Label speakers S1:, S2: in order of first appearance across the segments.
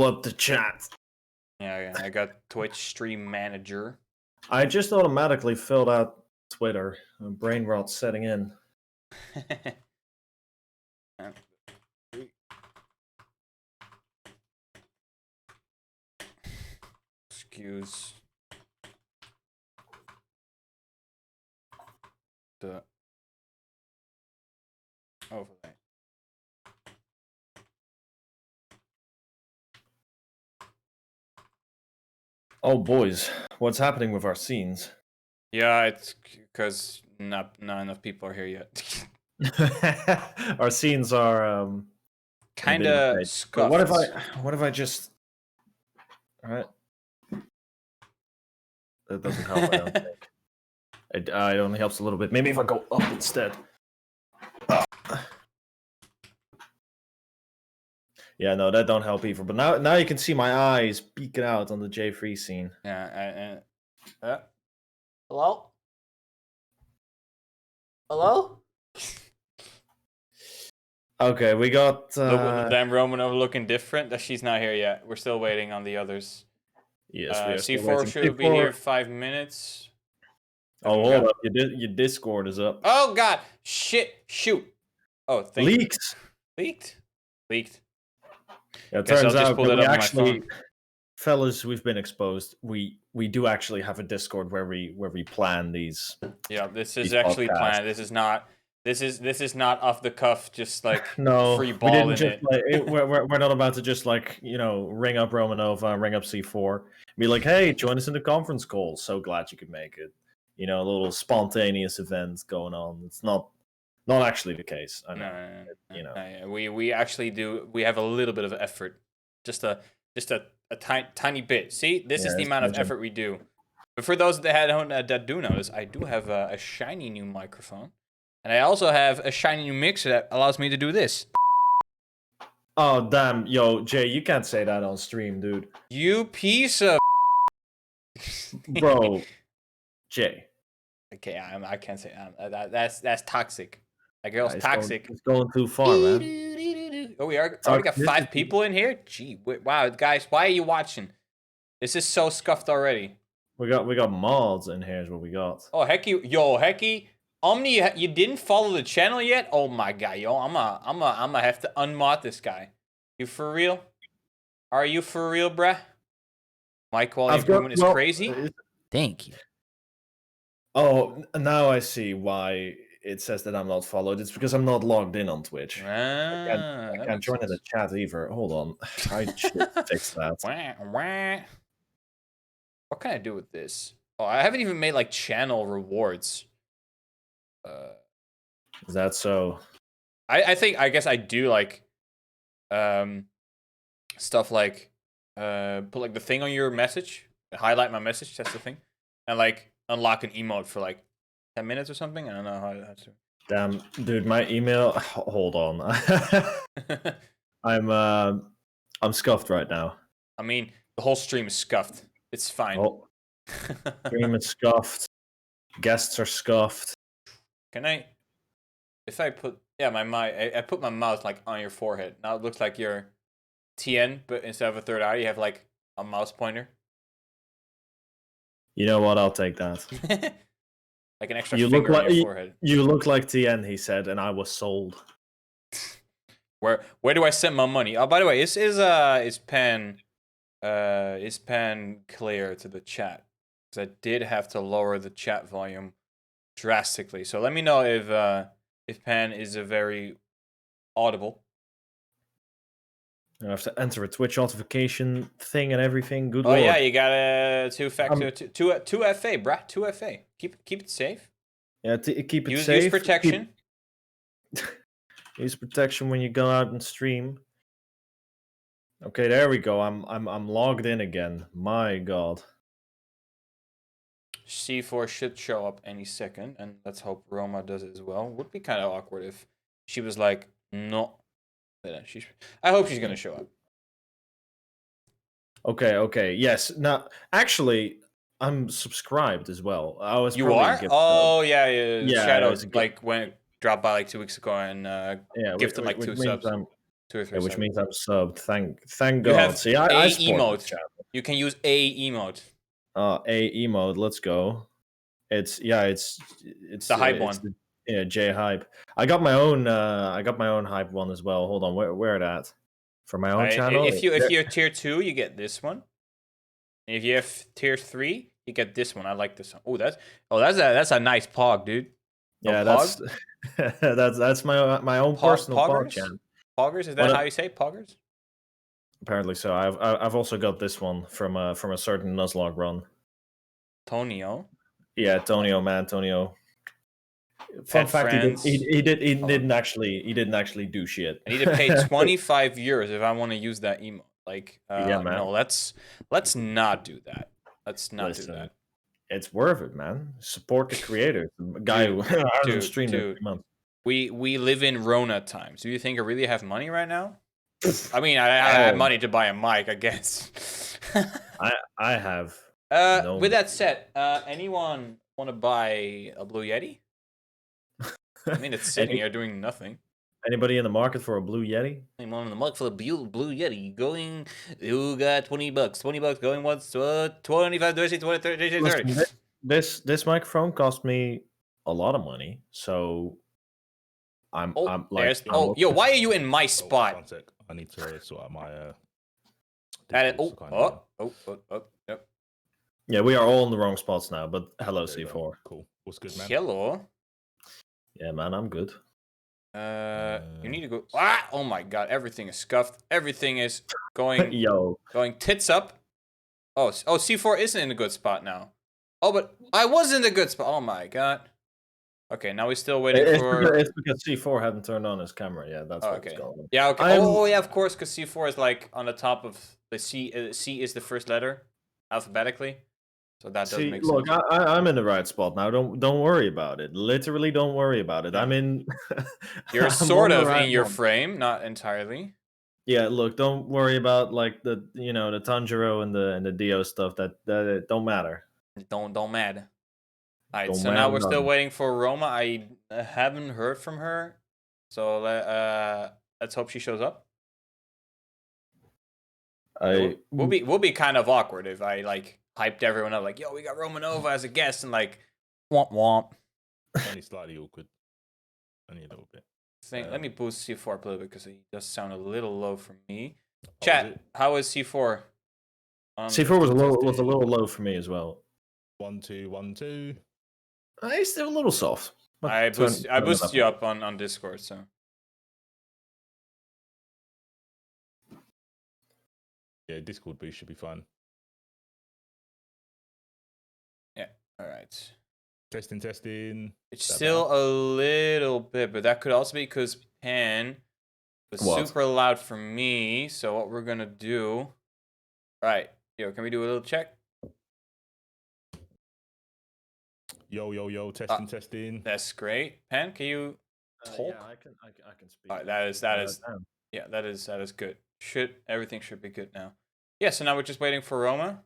S1: up the chat.
S2: Yeah, I got Twitch Stream Manager.
S1: I just automatically filled out Twitter. Brain rot setting in.
S2: Excuse the overlay.
S1: Oh boys, what's happening with our scenes?
S2: Yeah, it's because not enough people are here yet.
S1: Our scenes are
S2: kind of scuffed.
S1: But what if I just? All right, that doesn't help. I don't think. It only helps a little bit. Maybe if I go up instead. Yeah, no, that don't help either. But now you can see my eyes peeking out on the J3 scene.
S2: Yeah. Hello? Hello?
S1: Okay, we got.
S2: Damn Romanov looking different. That she's not here yet. We're still waiting on the others.
S1: Yes, we are still
S2: C4
S1: waiting.
S2: should be here 5 minutes.
S1: Oh, hold up! Your Discord is up.
S2: Oh God! Shit! Shoot! Oh,
S1: leaks.
S2: Leaked.
S1: Yeah, it turns out that we actually, fellas, we've been exposed. We do actually have a Discord where we plan these.
S2: Yeah, this is actually planned. This is not off the cuff. Just like
S1: no,
S2: free ball
S1: we didn't just we're not about to just like ring up Romanova, ring up C4, be like, hey, join us in the conference call. So glad you could make it. A little spontaneous event going on. It's not actually the case. I know.
S2: No. We actually do. We have a little bit of effort, just a tiny bit. See, this is the amount of effort we do. But for those that do notice, I do have a shiny new microphone, and I also have a shiny new mixer that allows me to do this.
S1: Oh damn, yo, Jay, you can't say that on stream, dude.
S2: You piece of
S1: bro, Jay.
S2: Okay, I can't say that's toxic. That girl's toxic.
S1: It's going too far, man.
S2: Oh, we already got 5 people in here. Gee, wow, guys, why are you watching? This is so scuffed already.
S1: We got mods in here. Is what we got.
S2: Oh Hecky, Omni, you didn't follow the channel yet? Oh my god, yo, I'm gonna have to unmod this guy. You for real? Are you for real, bruh? My quality improvement is crazy. Thank you.
S1: Oh, now I see why it says that I'm not followed. It's because I'm not logged in on Twitch. I can't join in the chat either. Hold on. I should fix that.
S2: What can I do with this? Oh, I haven't even made like channel rewards.
S1: Is that so?
S2: I guess I do like stuff like put like the thing on your message, highlight my message, that's the thing. And like unlock an emote for like 10 minutes or something. I don't know how that's.
S1: Damn, dude, my email. Hold on. I'm scuffed right now.
S2: I mean, the whole stream is scuffed. It's fine.
S1: Oh, stream is scuffed. Guests are scuffed.
S2: Can I? If I put I put my mouse like on your forehead. Now it looks like you're TN, but instead of a third eye, you have like a mouse pointer.
S1: You know what? I'll take that.
S2: Like an extra finger on your forehead.
S1: You look like TN, he said, and I was sold.
S2: Where do I send my money? Oh, by the way, is Pan clear to the chat? Because I did have to lower the chat volume drastically. So let me know if Pan is a very audible.
S1: I have to enter a Twitch authentication thing and everything. Good
S2: Oh
S1: lord.
S2: Yeah, you got a 2-factor, 2FA, bruh, 2FA. Keep it safe.
S1: Yeah, keep it safe.
S2: Use protection.
S1: Use protection when you go out and stream. Okay, there we go. I'm logged in again. My god.
S2: C4 should show up any second, and let's hope Roma does it as well. Would be kind of awkward if she was like, no. I hope she's gonna show up.
S1: Okay. Yes. Now, actually, I'm subscribed as well. I was.
S2: You are? Oh yeah. Shadows like dropped by like 2 weeks ago and gifted like 2 subs. 2 or 3
S1: Yeah, which
S2: seconds.
S1: means I'm subbed. Thank
S2: You
S1: God.
S2: have
S1: See,
S2: a
S1: I support
S2: emote.
S1: this channel.
S2: You can use a emote.
S1: A emote. Let's go. It's
S2: The hype one.
S1: the J hype. I got my own hype one as well. Hold on, where that? For my own channel.
S2: If you're tier 2, you get this one. And if you have tier 3, you get this one. I like this one. That's a nice pog, dude.
S1: Yeah,
S2: pog?
S1: that's my own personal pog channel.
S2: Poggers? Is that how you say poggers?
S1: Apparently so. I've also got this one from a certain Nuzlocke run.
S2: Tonio.
S1: Yeah, Tonio, man, Tonio. Fun fact: he didn't actually do shit.
S2: I need to pay 25 euros if I want to use that emote. Like,
S1: yeah, man.
S2: No, let's not do that. Let's not do that.
S1: It's worth it, man. Support the creator, the guy who hasn't streamed in 3 months.
S2: We live in Rona times. Do you think I really have money right now? I mean, I have money to buy a mic, I guess.
S1: I have.
S2: With that said, anyone want to buy a Blue Yeti? I mean, it's sitting here doing nothing.
S1: Anybody in the market for a Blue Yeti?
S2: Anyone in the market for a Blue Yeti? Going, you got $20. $20 going once, 25, 30, 30.
S1: Listen, this microphone cost me a lot of money, so I'm like,
S2: yo, why are you in my spot?
S3: One sec. I need to sort out my
S2: yep.
S1: Yeah, we are all in the wrong spots now, but hello, C4.
S3: Cool. What's good, man?
S2: Hello.
S1: Yeah, man, I'm good.
S2: You need to go. Oh my god, everything is scuffed. Everything is going going tits up. Oh, C4 isn't in a good spot now. Oh, but I was in the good spot. Oh my god. Okay, now we're still waiting for.
S1: It's because C4 hadn't turned on his camera. Yeah, that's what's going on.
S2: Yeah, okay. Yeah, of course, because C4 is like on the top of the C. C is the first letter alphabetically, so that doesn't make sense.
S1: Look, I'm in the right spot now. Don't worry about it. Literally, don't worry about it. I'm in.
S2: You're sort of in your frame, not entirely.
S1: Yeah, look, don't worry about like the the Tanjiro and the Dio stuff. That don't matter.
S2: Don't matter. Alright, so now we're still waiting for Roma. I haven't heard from her, so let's hope she shows up. We'll be kind of awkward if I like hyped everyone up, like, yo, we got Romanova as a guest, and like, womp womp.
S3: Only slightly awkward. Only a little bit.
S2: Let me boost C4 up a little bit because he does sound a little low for me. Chat, how is C4?
S1: C4 was a little low for me as well.
S3: 1 2 1 2.
S1: He's still a little soft.
S2: I boosted you up on Discord, so.
S3: Yeah, Discord boost should be fun.
S2: Yeah, alright.
S3: Testing.
S2: It's still a little bit, but that could also be because Pan was super loud for me. So what we're gonna do. Right. Yo, can we do a little check?
S3: Yo, testing.
S2: That's great. Pan, can you talk?
S1: Yeah, I can speak.
S2: Right, that is good. Everything should be good now. Yeah, so now we're just waiting for Roma.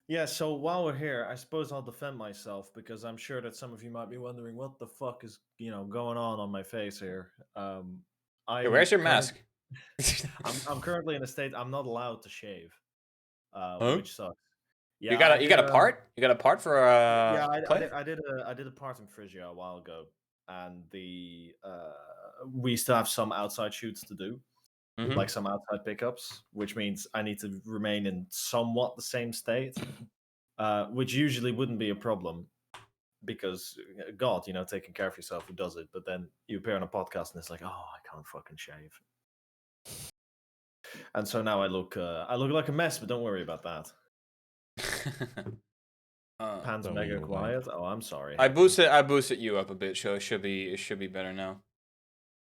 S1: Yeah, so while we're here, I suppose I'll defend myself because I'm sure that some of you might be wondering what the fuck is going on my face here.
S2: Where's your mask?
S1: I'm currently in a state I'm not allowed to shave, which sucks.
S2: Yeah, you got a part? You got a part for
S1: yeah, I did a part in Frisia a while ago, and we still have some outside shoots to do, like some outside pickups, which means I need to remain in somewhat the same state, which usually wouldn't be a problem because God, taking care of yourself, who does it? But then you appear on a podcast and it's like, oh, I can't fucking shave. And so now I look like a mess, but don't worry about that. Pan's mega quiet. Oh, I'm sorry.
S2: I boosted you up a bit, so it should be better now.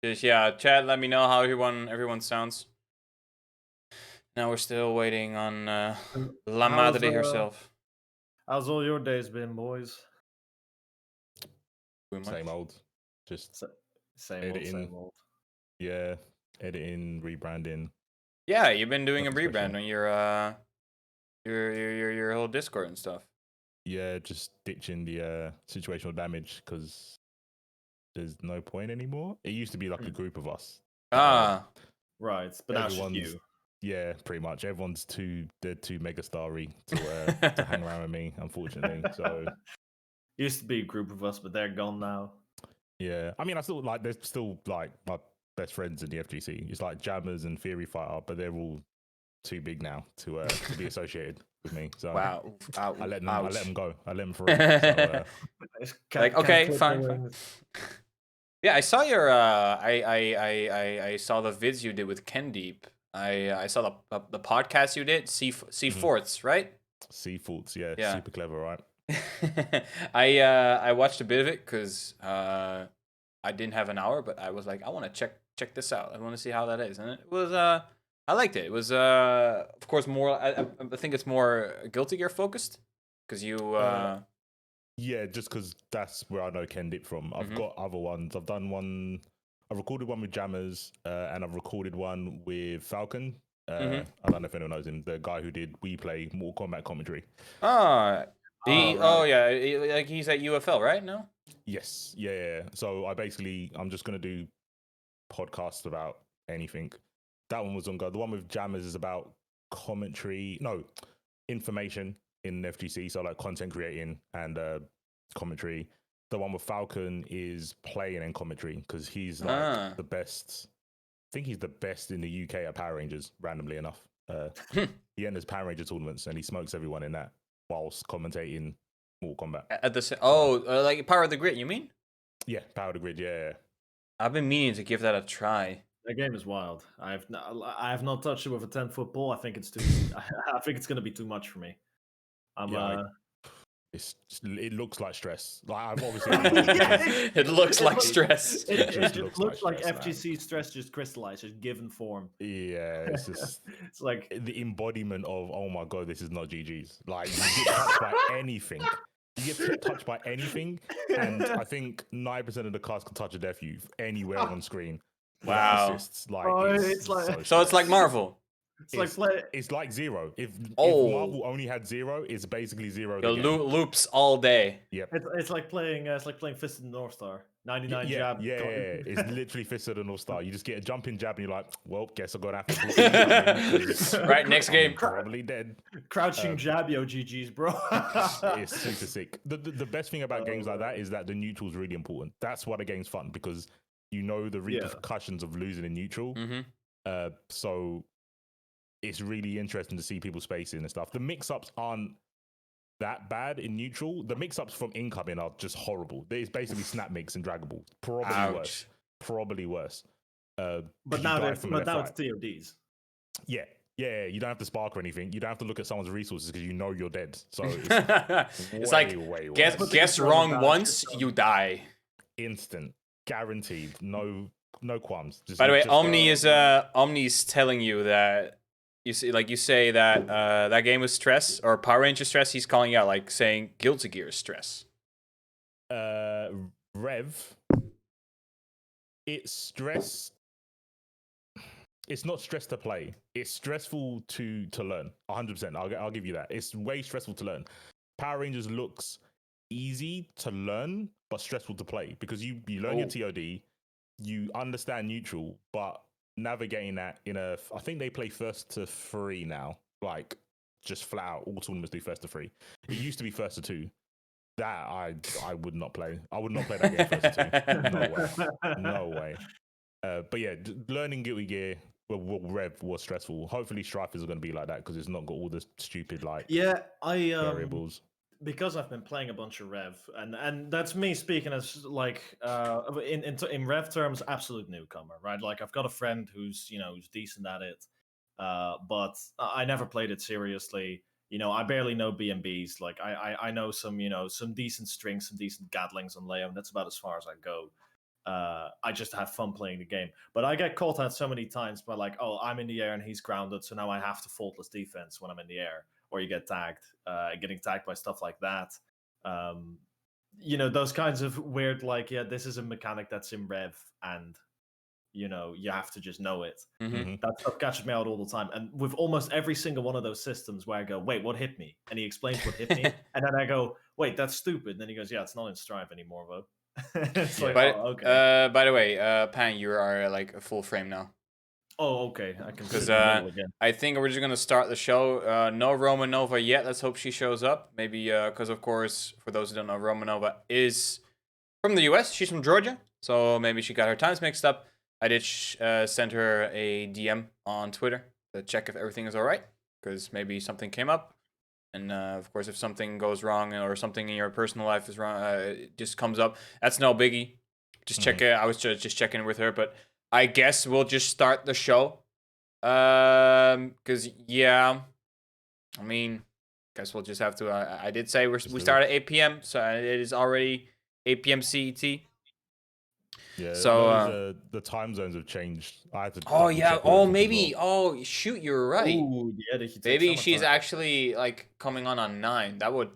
S2: Just chat. Let me know how everyone sounds. Now we're still waiting on La Madre herself.
S1: How's all your days been, boys?
S3: Same old. Just
S1: same old.
S3: Yeah, editing, rebranding.
S2: Yeah, you've been doing a rebrand on your whole Discord and stuff.
S3: Yeah, just ditching the situational damage because there's no point anymore. It used to be like a group of us.
S1: Right, but that's just you.
S3: Yeah, pretty much. They're too megastar-y to hang around with me, unfortunately. So
S1: used to be a group of us, but they're gone now.
S3: Yeah, I mean, they're still like my best friends in the FGC. It's like Jammers and Theory Fighter, but they're all too big now to be associated with me. So
S2: wow.
S3: I let them go. I let them free. So,
S2: like, okay, fine. Yeah, I saw your I saw the vids you did with Kendeep. I saw the podcast you did, C4s, right?
S3: C4s, yeah, super clever, right?
S2: I watched a bit of it because I didn't have an hour, but I was like, I want to check this out. I want to see how that is, and it was I liked it. It was of course more. I think it's more Guilty Gear focused because you.
S3: Yeah, just because that's where I know Kendip from. I've got other ones. I've done one. I recorded one with Jammers, and I've recorded one with Falcon. I don't know if anyone knows him. The guy who did We Play Mortal Kombat commentary.
S2: Right.
S3: Right.
S2: Like he's at UFL, right? No.
S3: Yes, yeah. So I'm just gonna do podcasts about anything. That one was on go. The one with Jammers is about information in FGC, so like content creating and commentary. The one with Falcon is playing and commentary because he's like the best. I think he's the best in the UK at Power Rangers, randomly enough. He enters Power Ranger tournaments and he smokes everyone in that whilst commentating Mortal Kombat.
S2: At the like Power of the Grid, you mean?
S3: Yeah, Power of the Grid, yeah.
S2: I've been meaning to give that a try.
S1: That game is wild. I have not touched it with a 10-foot pole. I think it's too. I think it's going to be too much for me.
S3: It looks like stress. Like I've obviously.
S2: It looks like stress.
S1: It just looks like FGC stress just crystallized, just given form.
S3: Yeah, it's just.
S1: It's like
S3: the embodiment of, oh my god, this is not GG's. Like you get touched by anything. You get touched by anything, and I think 9% of the cars can touch a death youth anywhere on screen.
S2: Wow.
S3: Assists. Like
S1: it's like
S2: so it's like Marvel.
S3: It's like zero. If Marvel only had zero, it's basically zero.
S2: The loops all day.
S3: Yep.
S1: It's like playing Fist of the North Star. 99 jab.
S3: Yeah. It's literally Fist of the North Star. You just get a jumping jab and you're like, well, guess I'm gonna have to
S2: right, next game.
S3: Probably dead.
S1: Crouching jab, yo, GG's, bro.
S3: It's super sick. The best thing about games like that is that the neutral is really important. That's why the game's fun, because you know the repercussions of losing in neutral. So it's really interesting to see people spacing and stuff. The mix-ups aren't that bad in neutral. The mix-ups from incoming are just horrible. It's basically snap mix and Dragon Ball. Probably worse.
S1: But now it's TODs.
S3: Yeah, you don't have to spark or anything. You don't have to look at someone's resources because you know you're dead. So
S2: it's like guess wrong once, you die.
S3: Instant, guaranteed, no qualms.
S2: By the way, Omni's telling you that you say that that game was stress or Power Ranger stress. He's calling out like saying Guilty Gear stress.
S3: Rev, it's stress. It's not stress to play. It's stressful to learn. 100%. I'll give you that. It's way stressful to learn. Power Rangers looks easy to learn, but stressful to play because you learn your TOD, you understand neutral, but navigating that I think they play first to 3 now. Like just flat out, all tournaments do first to 3. It used to be first to 2. That I would not play. I would not play that game first to 2. No way. But yeah, learning Guilty Gear. Rev was stressful. Hopefully, Strifers are going to be like that because it's not got all the stupid variables.
S1: Because I've been playing a bunch of Rev, and that's me speaking as like in Rev terms, absolute newcomer, right? Like I've got a friend who's decent at it, but I never played it seriously. I barely know BMBs. Like I know some some decent strings, some decent gatlings on Leo, and that's about as far as I go. I just have fun playing the game, but I get caught out so many times by like, oh, I'm in the air and he's grounded, so now I have to faultless defense when I'm in the air, or you get tagged, getting tagged by stuff like that. Those kinds of weird, like, yeah, this is a mechanic that's in Rev, and you have to just know it. That stuff catches me out all the time, and with almost every single one of those systems where I go, wait, what hit me? And he explains what hit me, and then I go, wait, that's stupid. And then he goes, yeah, it's not in Strive anymore, though. It's
S3: Yeah.
S1: like,
S2: But
S1: oh, okay.
S2: by the way, Pan, you are like a full frame now.
S1: Oh, okay. I can sit
S2: Because
S1: in the middle again.
S2: I think we're just gonna start the show. No Romanova yet. Let's hope she shows up. Maybe because of course, for those who don't know, Romanova is from the U.S. She's from Georgia, so maybe she got her times mixed up. I did send her a DM on Twitter to check if everything is all right, because maybe something came up. And of course, if something goes wrong or something in your personal life is wrong, it just comes up. That's no biggie. Just check it. I was just checking with her, but I guess we'll just start the show. Because yeah, I mean, guess we'll just have to. I did say we start at 8 p.m., so it is already 8 p.m. CET.
S3: Yeah,
S2: So
S3: the time zones have changed. I had to
S2: oh
S3: double
S2: yeah,
S3: check
S2: oh
S3: everything as
S2: maybe,
S3: well.
S2: oh shoot, you're right.
S1: Ooh, yeah, they should take
S2: Maybe
S1: summer
S2: she's
S1: time.
S2: actually like coming on 9. That would,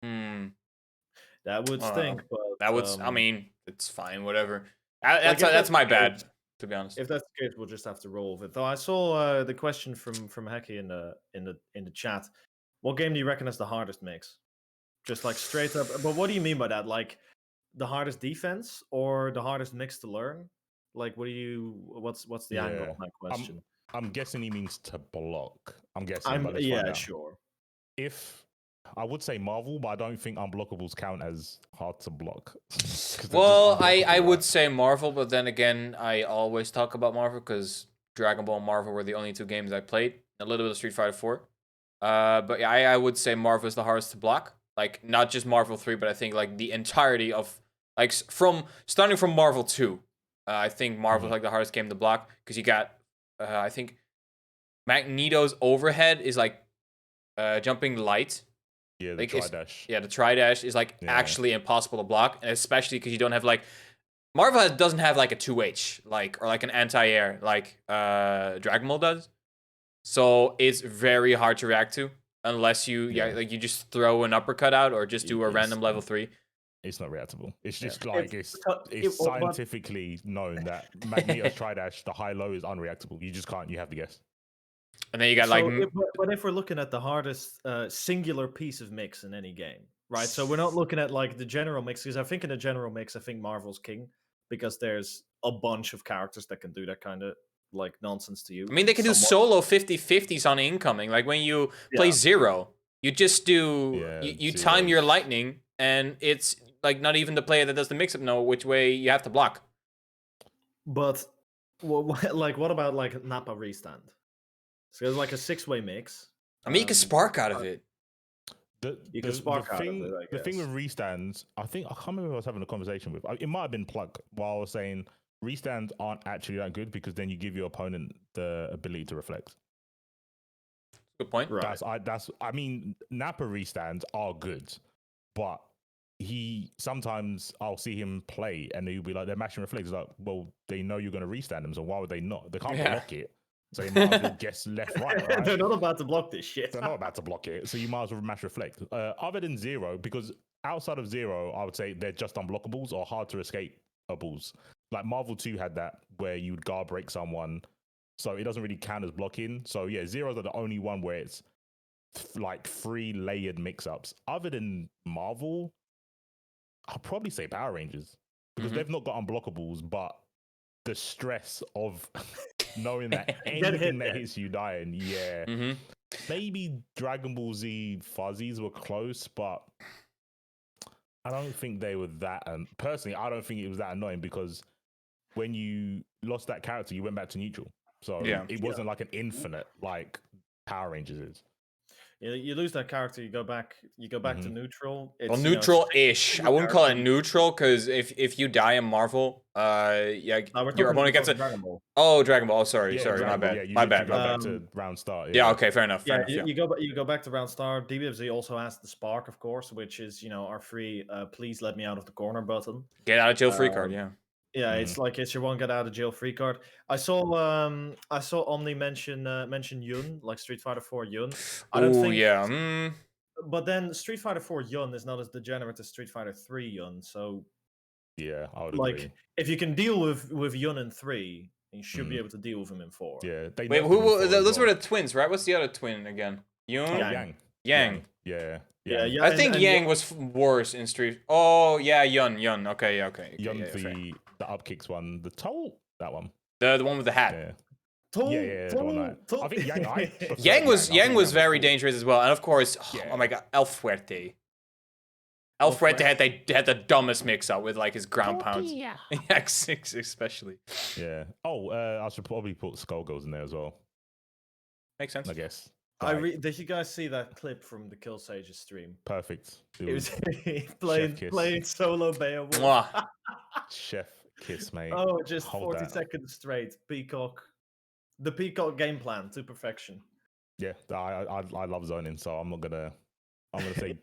S1: That would stink, but
S2: that would. I mean, it's fine, whatever.
S1: like,
S2: That's
S1: if
S2: my
S1: the case-
S2: bad, to be honest.
S1: If that's the case, we'll just have to roll with it. Though I saw the question from Hecky in the chat. What game do you reckon is the hardest mix? Just like straight up. But what do you mean by that? Like the hardest defense or the hardest mix to learn? Like, what's the angle
S3: Yeah.
S1: on that question?
S3: I'm guessing he means to block. I'm guessing, but let's
S1: Yeah,
S3: find out.
S1: sure.
S3: If I would say Marvel, but I don't think unblockables count as hard to block. 'Cause they're
S2: Well,
S3: just
S2: I
S3: unblockable,
S2: would
S3: right?
S2: say Marvel, but then again, I always talk about Marvel because Dragon Ball and Marvel were the only 2 games I played. A little bit of Street Fighter 4. But yeah, I would say Marvel is the hardest to block. Like, not just Marvel 3, but I think like the entirety of, like, starting from Marvel 2. I think Marvel is like the hardest game to block because you got, I think Magneto's overhead is like jumping light.
S3: Yeah, the
S2: Like,
S3: tri-dash.
S2: yeah, the tri-dash is like actually impossible to block, and especially because you don't have like Marvel doesn't have like a 2H like or like an anti-air like Dragon Ball does. So it's very hard to react to unless you like you just throw an uppercut out or just do a random level 3.
S3: It's not reactable. It's just
S1: Yeah.
S3: like it's scientifically known that Magneto's tri-dash, the high-low is unreactable. You just can't. You have to guess.
S2: And then you got like
S1: but if we're looking at the hardest singular piece of mix in any game, right? So we're not looking at like the general mix, because I think in the general mix, I think Marvel's king, because there's a bunch of characters that can do that kind of like nonsense to you.
S2: I mean, they can do solo 50-50s on incoming. Like when you play Zero, you just do you time your lightning, and it's like not even the player that does the mix-up know which way you have to block.
S1: But like, what about like Nappa restand? So there's like a 6-way mix.
S2: I mean, you can spark out of it.
S3: The thing with restands, I can't remember who I was having a conversation with. It might have been Plug, while I was saying restands aren't actually that good because then you give your opponent the ability to reflect.
S2: Good point.
S1: Right.
S3: I mean, Nappa restands are good, but sometimes I'll see him play and he'll be like, they're mashing reflects. Like, well, they know you're going to restand them, so why would they not? They can't block it. So you might as well guess left, right?
S1: They're not about to block this shit.
S3: They're not about to block it, so you might as well mash reflect. Other than Zero, because outside of Zero, I would say they're just unblockables or hard to escapeables. Like Marvel 2 had that where you would guard break someone, so it doesn't really count as blocking. So yeah, Zero's are the only one where it's like 3 layered mix-ups. Other than Marvel, I'll probably say Power Rangers because they've not got unblockables, but the stress of knowing that anything that hits you dying, maybe Dragon Ball Z Fuzzies were close, but I don't think they were that. And personally, I don't think it was that annoying because when you lost that character, you went back to neutral, so it wasn't like an infinite like Power Rangers is.
S1: You lose that character, you go back to neutral. It's,
S2: well, neutral-ish. I wouldn't call it neutral because if you die in Marvel, your opponent gets
S1: Dragon Ball.
S2: Oh, Dragon Ball. Oh, sorry, my bad.
S3: Yeah,
S2: my bad.
S3: Go back to round start.
S2: Yeah. Okay. Fair enough.
S1: You go back to round start. DBFZ also has the spark, of course, which is our free "please let me out of the corner" button.
S2: Get out of jail free card. Yeah.
S1: Yeah, it's like it's your one get out of jail free card. I saw Omni mention Yun, like Street Fighter 4 Yun. I don't think But then Street Fighter 4 Yun is not as degenerate as Street Fighter 3 Yun, so
S3: yeah, I would
S1: agree. If you can deal with Yun in 3, you should be able to deal with him in 4.
S3: Yeah.
S2: Wait, those were the twins, right? What's the other twin again? Yun?
S3: Yang.
S2: Yeah.
S3: Yeah.
S1: Yeah.
S2: I think Yang was worse in Street. Oh yeah, Yun. Okay, okay.
S3: Yun,
S2: yeah,
S3: the up kicks one, the Toll, that one.
S2: The one with the hat.
S3: Yeah.
S1: Toll,
S3: The one that. I think Yang. I preferred
S2: Yang was very
S3: cool.
S2: dangerous as well, and of course, oh my god, El Fuerte. El Fuerte had the dumbest mix-up with like his ground pounds. Yeah, especially.
S3: Yeah. Oh, I should probably put Skullgirls in there as well.
S2: Makes sense.
S3: I guess.
S1: Did you guys see that clip from the Kill Sage's stream?
S3: Perfect.
S1: It was playing solo Beowulf.
S2: Mwah.
S3: Chef kiss, mate.
S1: Oh, just
S3: Hold
S1: 40
S3: that.
S1: seconds straight. Peacock. The Peacock game plan to perfection.
S3: Yeah, I love zoning, so I'm gonna say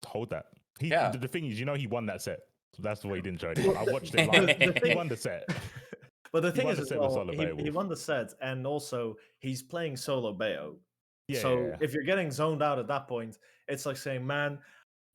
S3: hold that. The thing is, he won that set. So that's why he didn't show it. I watched it live. He won the set.
S1: But the thing is, he won the set, and also he's playing solo Bayo.
S3: Yeah,
S1: so if you're getting zoned out at that point, it's like saying, man,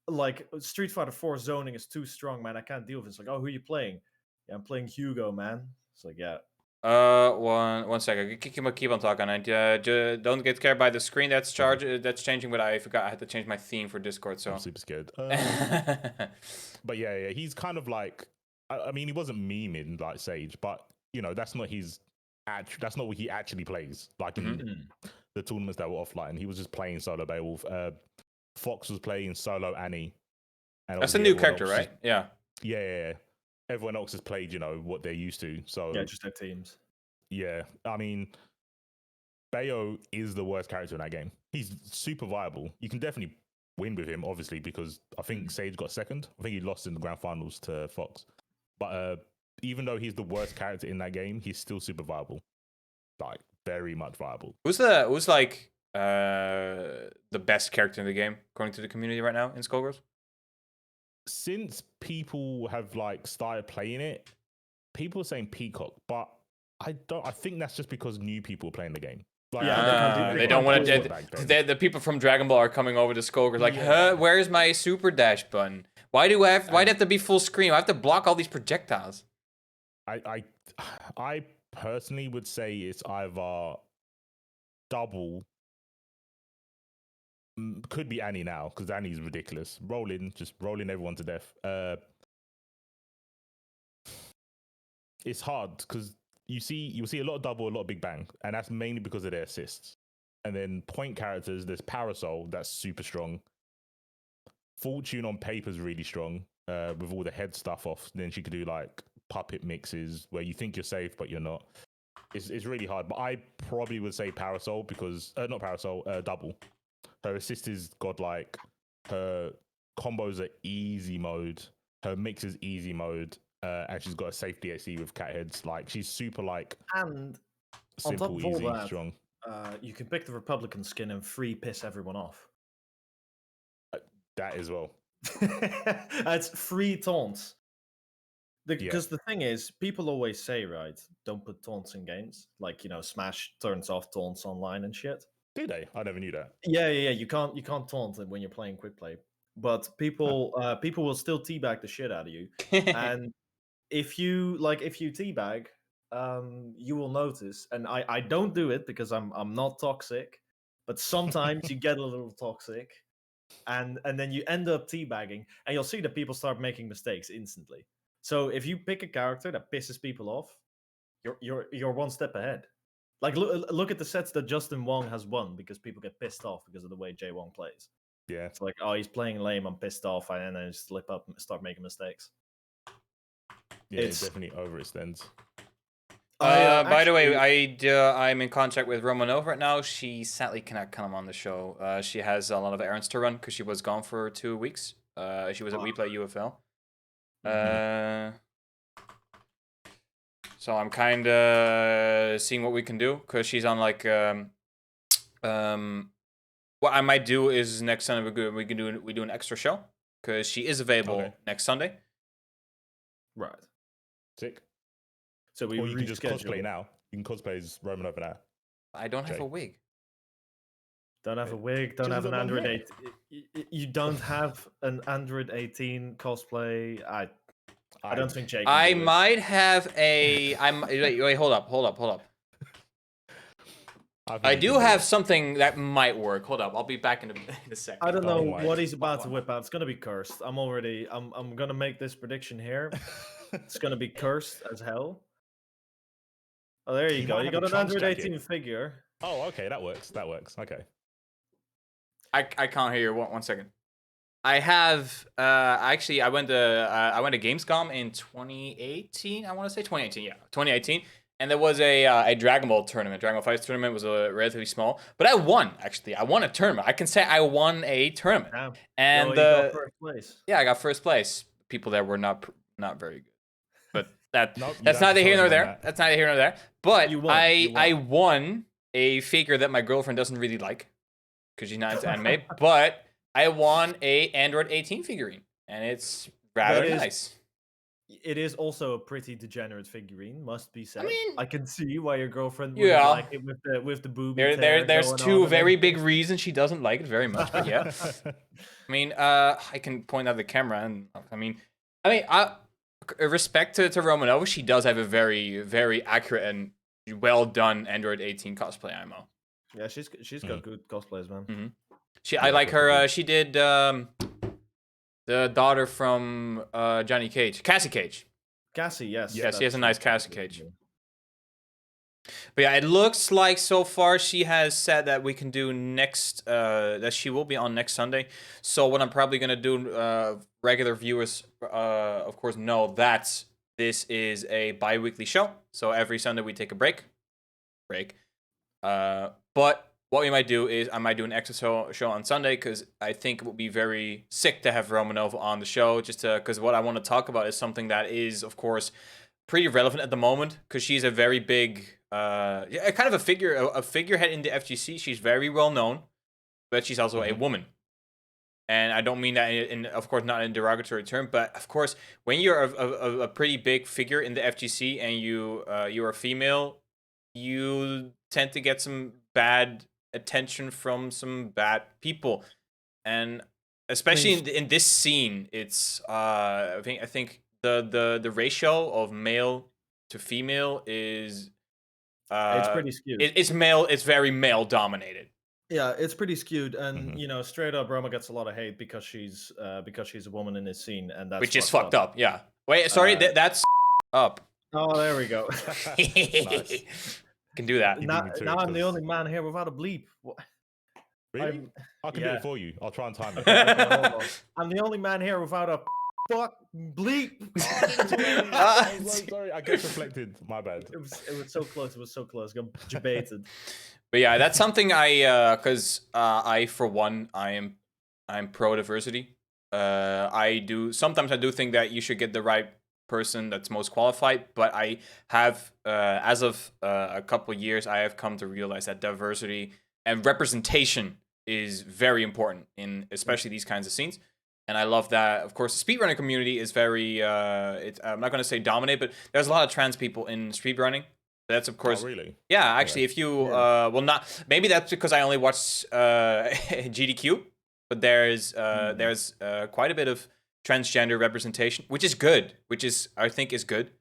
S1: like Street Fighter 4 zoning is too strong, man. I can't deal with it. It's like, oh, who are you playing? Yeah, I'm playing Hugo, man. It's like, yeah.
S2: One second. Keep on talking. Don't get scared by the screen that's changing. But I forgot I had to change my theme for Discord. So
S3: I'm super scared. But yeah, he's kind of like. I mean, he wasn't memeing like Sage, but that's not his. That's not what he actually plays. Like in the tournaments that were offline, he was just playing solo Beowulf. Fox was playing solo Annie. And
S2: that's a new character, right? Yeah.
S3: Yeah. Everyone else has played, what they're used to. So
S1: yeah, just their teams.
S3: Yeah, I mean, Bayo is the worst character in that game. He's super viable. You can definitely win with him, obviously, because I think Sage got second. I think he lost in the grand finals to Fox. But even though he's the worst character in that game, he's still super viable. Like, very much viable.
S2: Who's like the best character in the game, according to the community right now in Skullgirls?
S3: Since people have like started playing it, people are saying Peacock, but I think that's just because new people are playing the game. Like,
S2: they don't want to. The people from Dragon Ball are coming over to Skullgirls like, where's my super dash button? Why do I have to be full screen? I have to block all these projectiles.
S3: I personally would say it's either double. Could be Annie now, because Annie's ridiculous. Just rolling everyone to death. It's hard because you'll see a lot of double, a lot of big bang, and that's mainly because of their assists. And then point characters, there's Parasol, that's super strong. Fortune on paper is really strong, with all the head stuff off. Then she could do like puppet mixes where you think you're safe but you're not. It's really hard. But I probably would say Parasol because not Parasol, double. Her assist is godlike. Her combos are easy mode. Her mix is easy mode. And she's got a safe DXC with cat heads. Like, she's super, like,
S1: and
S3: simple,
S1: on top of
S3: easy,
S1: all that,
S3: strong.
S1: You can pick the Republican skin and free piss everyone off.
S3: That as well.
S1: It's free taunts. Because the thing is, people always say, right, don't put taunts in games. Like, Smash turns off taunts online and shit.
S3: Do they? I never knew that.
S1: Yeah. You can't taunt when you're playing quick play, but people will still teabag the shit out of you. And if you teabag, you will notice. And I don't do it because I'm not toxic, but sometimes you get a little toxic, and then you end up teabagging, and you'll see that people start making mistakes instantly. So if you pick a character that pisses people off, you're one step ahead. Like, look at the sets that Justin Wong has won because people get pissed off because of the way Jay Wong plays.
S3: Yeah.
S1: It's like, oh, he's playing lame, I'm pissed off, and then I just slip up and start making mistakes.
S3: Yeah, it definitely overextends.
S2: By the way, I'm in contact with Romanov right now. She sadly cannot come on the show. She has a lot of errands to run because she was gone for 2 weeks. She was at We Play UFL. So I'm kind of seeing what we can do because she's on like what I might do is next Sunday we do an extra show because she is available next Sunday.
S1: Right.
S3: Sick.
S1: So
S3: or you can just cosplay now. You can cosplay as Roman over now.
S2: I don't have a wig.
S1: Don't have a wig. Don't have an Android 8. You don't have an Android 18 cosplay. I don't think Jake.
S2: I might have a. Wait. Hold up. I do have something that might work. Hold up, I'll be back in a second.
S1: I don't know what he's about to whip out. It's gonna be cursed. I'm gonna make this prediction here. It's gonna be cursed as hell. Oh, there you go. You got an Android 18 figure.
S3: Oh, okay, that works. That works. Okay.
S2: I can't hear you. One second. I have actually I went to Gamescom in 2018. I want to say 2018. Yeah, 2018. And there was a Dragon Ball tournament. Dragon Ball Fights tournament was relatively small, but I won. Actually, I won a tournament. I can say I won a tournament.
S1: Damn.
S2: And
S1: you got first place.
S2: Yeah, I got first place. People there were not very good, but that's neither here nor there. That's neither here nor there. But you I won a figure that my girlfriend doesn't really like because she's not into anime. But I won a Android 18 figurine, and it's rather nice.
S1: It is also a pretty degenerate figurine, must be said.
S2: I mean,
S1: I can see why your girlfriend would like it with the booby.
S2: There's two very big reasons she doesn't like it very much. But yeah, I mean, I can point out the camera, and I mean, respect to Romanova, she does have a very, very accurate and well done Android 18 cosplay ammo.
S1: Yeah, she's got good cosplays, man.
S2: Mm-hmm. I like her. She did the daughter from Johnny Cage, Cassie Cage.
S1: Cassie, yes.
S2: Yeah, she has a nice Cassie Cage. But yeah, it looks like so far she has said that we can do next, that she will be on next Sunday. So what I'm probably going to do, regular viewers, of course, know that this is a bi-weekly show. So every Sunday we take a break. But what we might do is I might do an extra show on Sunday because I think it would be very sick to have Romanova on the show just because what I want to talk about is something that is, of course, pretty relevant at the moment because she's a very big, kind of a figurehead in the FGC. She's very well known, but she's also a woman. And I don't mean that in, of course, not in a derogatory term, but of course, when you're a pretty big figure in the FGC and you're a female, you tend to get some bad attention from some bad people, and especially in this scene, it's I think the ratio of male to female is
S1: it's pretty skewed.
S2: It's very male dominated.
S1: Yeah, it's pretty skewed, and you know, straight up, Roma gets a lot of hate because she's a woman in this scene, and that's
S2: which is fucked up. Yeah. Wait, sorry, that's up.
S1: Oh, there we go.
S2: Nice. Can do that.
S1: Now I'm the only man here without a bleep.
S3: Really? I can do it for you. I'll try and time it.
S1: I'm the only man here without a fuck bleep.
S3: I'm so sorry. I get reflected. My bad.
S1: It was so close. It was so close. Got debated.
S2: But yeah, that's something because I for one I'm pro diversity. Sometimes I do think that you should get the right person that's most qualified, but I have as of a couple of years I have come to realize that diversity and representation is very important in especially these kinds of scenes. And I love that, of course, the speedrunning community is very I'm not going to say dominate, but there's a lot of trans people in speedrunning. That's of course.
S3: Oh, really?
S2: Yeah, actually, if you well, not maybe that's because I only watch GDQ, but there's quite a bit of transgender representation, which is good, I think is good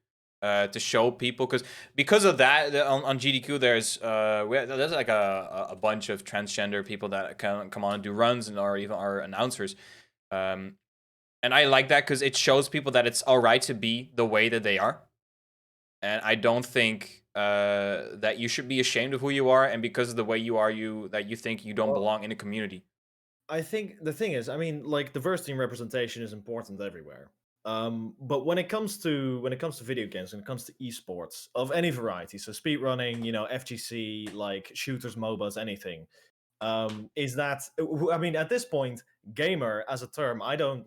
S2: to show people because of that on GDQ there's like a bunch of transgender people that can come on and do runs or even are announcers, and I like that because it shows people that it's all right to be the way that they are, and I don't think that you should be ashamed of who you are, and because of the way you are, you think you don't belong in a community.
S1: I think the thing is, I mean, like diversity and representation is important everywhere. But when it comes to video games, when it comes to esports of any variety, so speedrunning, you know, FGC, like shooters, MOBAs, anything, is that I mean, at this point, gamer as a term, I would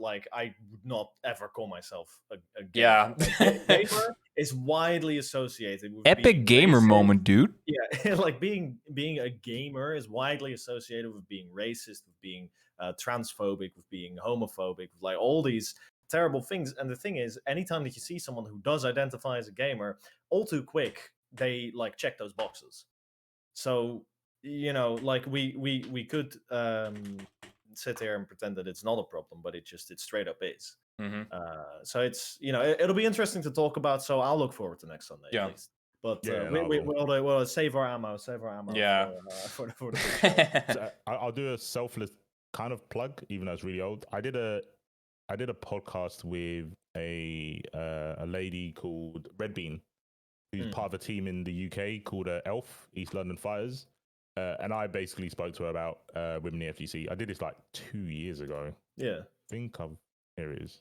S1: not ever call myself a gamer.
S2: Yeah.
S1: Gamer is widely associated with
S2: epic gamer
S1: racist.
S2: moment, dude.
S1: Yeah, like being a gamer is widely associated with being racist, with being transphobic, with being homophobic, with like all these terrible things. And the thing is, anytime that you see someone who does identify as a gamer, all too quick they like check those boxes. So you know, like we could sit here and pretend that it's not a problem, but it straight up is.
S2: Mm-hmm.
S1: So it's, you know, it'll be interesting to talk about. So I'll look forward to next Sunday.
S2: Yeah.
S1: At least. But
S3: Yeah,
S1: we'll save our ammo.
S2: Yeah.
S1: For the big show.
S3: So I'll do a selfless kind of plug, even though it's really old. I did a podcast with a lady called Red Bean, who's part of a team in the UK called ELF, East London Fighters. And I basically spoke to her about women in the FGC. I did this like 2 years ago.
S1: Yeah.
S3: Here it is.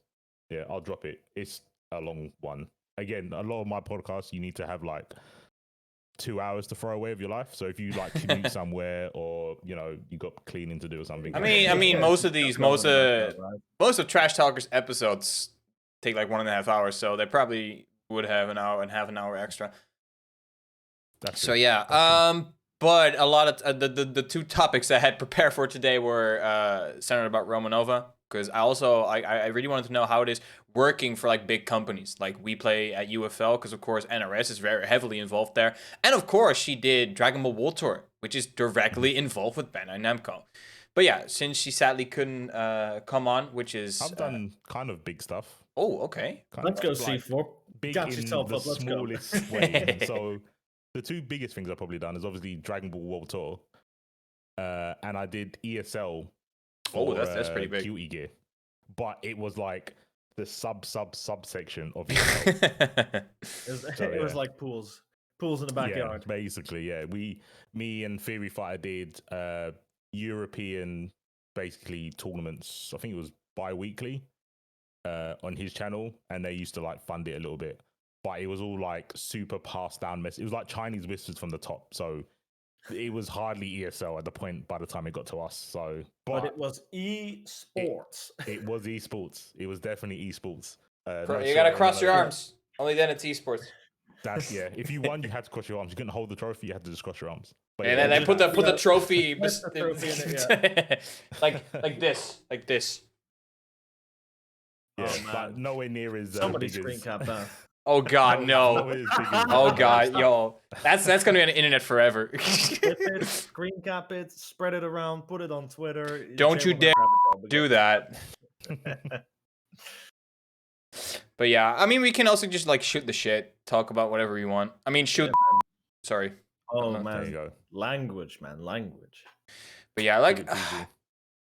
S3: Yeah, I'll drop it. It's a long one. Again, a lot of my podcasts, you need to have like 2 hours to throw away of your life. So if you like commute somewhere, or you got cleaning to do or something.
S2: I mean, most of Trash Talkers episodes take like 1.5 hours, so they probably would have an hour and half an hour extra. So yeah, but a lot of the two topics I had prepared for today were centered about Romanova, because I really wanted to know how it is working for like big companies. Like we play at UFL, because of course NRS is very heavily involved there, and of course she did Dragon Ball World Tour, which is directly involved with Bandai Namco. But yeah, since she sadly couldn't come on, which is
S3: I've done kind of big stuff.
S2: Oh, okay.
S1: Let's go C4.
S3: Big
S1: Got
S3: in
S1: yourself
S3: the
S1: up. Let's
S3: smallest
S1: go.
S3: way. So the two biggest things I've probably done is obviously Dragon Ball World Tour, and I did ESL. For,
S2: that's pretty big.
S3: Cutie Gear, but it was like the subsection of ESL.
S1: It was like pools in the backyard.
S3: Yeah, basically, yeah. Me and Theory Fighter did European basically tournaments. I think it was bi-weekly on his channel, and they used to like fund it a little bit. But it was all like super passed down mess. It was like Chinese whispers from the top. So it was hardly ESL at the point by the time it got to us. So,
S1: but it was esports.
S3: It was esports. It was definitely esports.
S2: You gotta cross your arms. Only then it's esports.
S3: That's If you won, you had to cross your arms. You couldn't hold the trophy. You had to just cross your arms. But
S2: and then they put the trophy,
S1: the trophy in it,
S2: like this.
S3: Yeah, but nowhere near as
S1: somebody
S3: big
S1: screen cap that.
S2: Oh God, no! Oh God, yo, that's gonna be on the internet forever.
S1: Screen cap it, spread it around, put it on Twitter.
S2: Don't you dare do that. But yeah, I mean, we can also just like shoot the shit, talk about whatever we want. I mean, shoot.
S1: Yeah,
S2: sorry.
S1: Oh man, there you go. Language.
S2: But yeah, like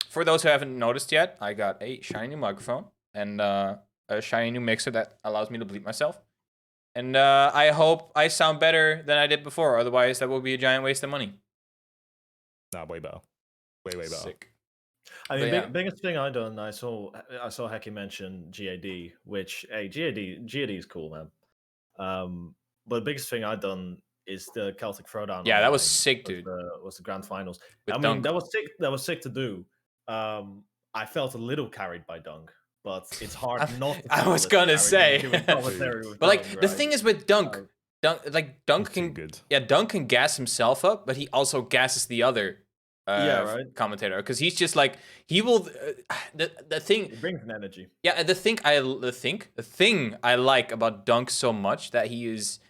S2: for those who haven't noticed yet, I got a shiny new microphone and a shiny new mixer that allows me to bleep myself. And I hope I sound better than I did before. Otherwise, that will be a giant waste of money.
S3: Nah, way better. Way better.
S2: Sick.
S1: I mean, biggest thing I done. I saw Heki mention GAD, which GAD is cool, man. But the biggest thing I done is the Celtic Throwdown.
S2: Yeah, that was sick, dude.
S1: Was the grand finals?
S2: With
S1: I mean, that was sick. That was sick to do. I felt a little carried by Dunk, but it's hard not to.
S2: I was gonna say, but like the thing is with Dunk, Dunk can gas himself up, but he also gasses the other commentator, because he's just like he will. The thing
S1: it brings an energy.
S2: Yeah, the thing I like about Dunk so much that he's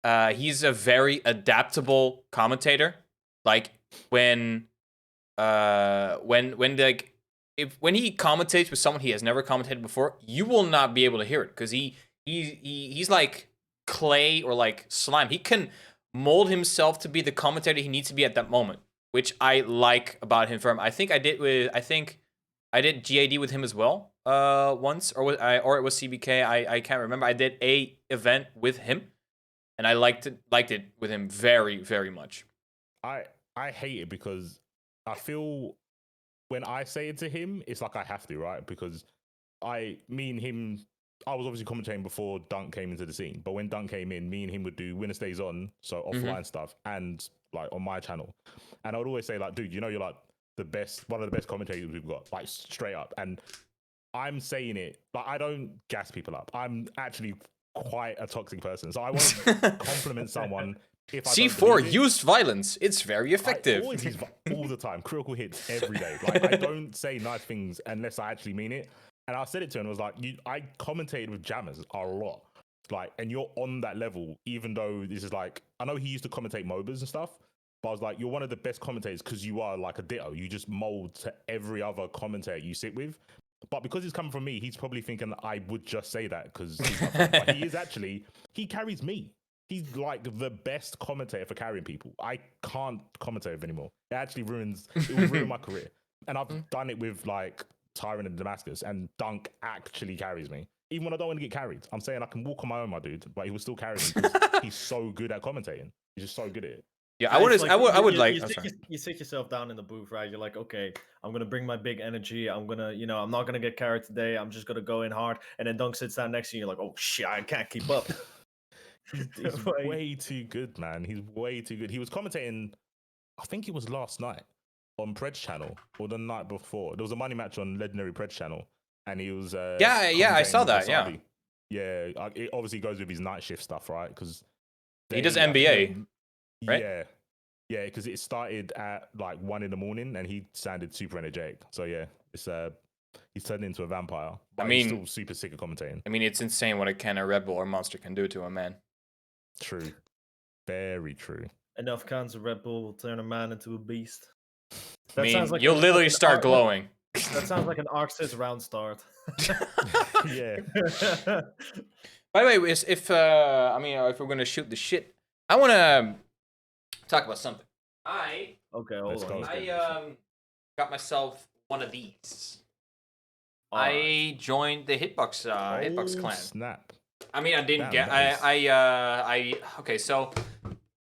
S2: a very adaptable commentator. Like when he commentates with someone he has never commentated before, you will not be able to hear it, because he's like clay or like slime. He can mold himself to be the commentator he needs to be at that moment, which I like about him. I think I did GAD with him as well once, or it was CBK. I can't remember. I did a event with him, and I liked it with him very, very much.
S3: I hate it because I feel when I say it to him, it's like I have to, right? Because me and him, I was obviously commentating before Dunk came into the scene, but when Dunk came in, me and him would do Winner Stays On, so offline stuff, and like on my channel. And I would always say like, dude, you're like one of the best commentators we've got, like straight up. And I'm saying it, but I don't gas people up. I'm actually quite a toxic person. So I won't compliment someone if I
S2: C4 used violence. It's very effective.
S3: I always use all the time. Critical hits every day. Like I don't say nice things unless I actually mean it. And I said it to him, I was like, I commentated with jammers a lot. Like, and you're on that level, even though this is like, I know he used to commentate MOBAs and stuff, but I was like, you're one of the best commentators because you are like a ditto. You just mold to every other commentator you sit with. But because it's coming from me, he's probably thinking I would just say that because he's my friend. But he is actually, he carries me. He's like the best commentator for carrying people. I can't commentate with anymore. It actually it will ruin my career. And I've done it with like Tyrant and Damascus, and Dunk actually carries me. Even when I don't want to get carried, I'm saying I can walk on my own, my dude, but he will still carry me because he's so good at commentating. He's just so good at it.
S2: Yeah, I would like.
S1: You sit yourself down in the booth, right? You're like, okay, I'm gonna bring my big energy. I'm gonna, I'm not gonna get carried today. I'm just gonna go in hard. And then Dunk sits down next to you. You're like, oh shit, I can't keep up.
S3: He's way too good, man. He's way too good. He was commentating, I think it was last night on Pred's channel or the night before. There was a money match on Legendary Pred's channel, and he was
S2: yeah, I saw that.
S3: Wasabi. Yeah, it obviously goes with his night shift stuff, right? Because
S2: he does NBA. Right?
S3: Yeah, because it started at like 1 a.m. and he sounded super energetic. So yeah, it's he's turned into a vampire. But he's still super sick at commentating.
S2: I mean, it's insane what a can of Red Bull or Monster can do to a man.
S3: True, very true.
S1: Enough cans of Red Bull will turn a man into a beast.
S2: That sounds like you'll literally start glowing.
S1: That sounds like an Arxis round start.
S3: Yeah.
S2: By the way, if we're gonna shoot the shit, I want to talk about something.
S1: Okay, hold on.
S2: I got myself one of these. I joined the Hitbox clan.
S3: Snap.
S2: I mean, I didn't get. Okay, so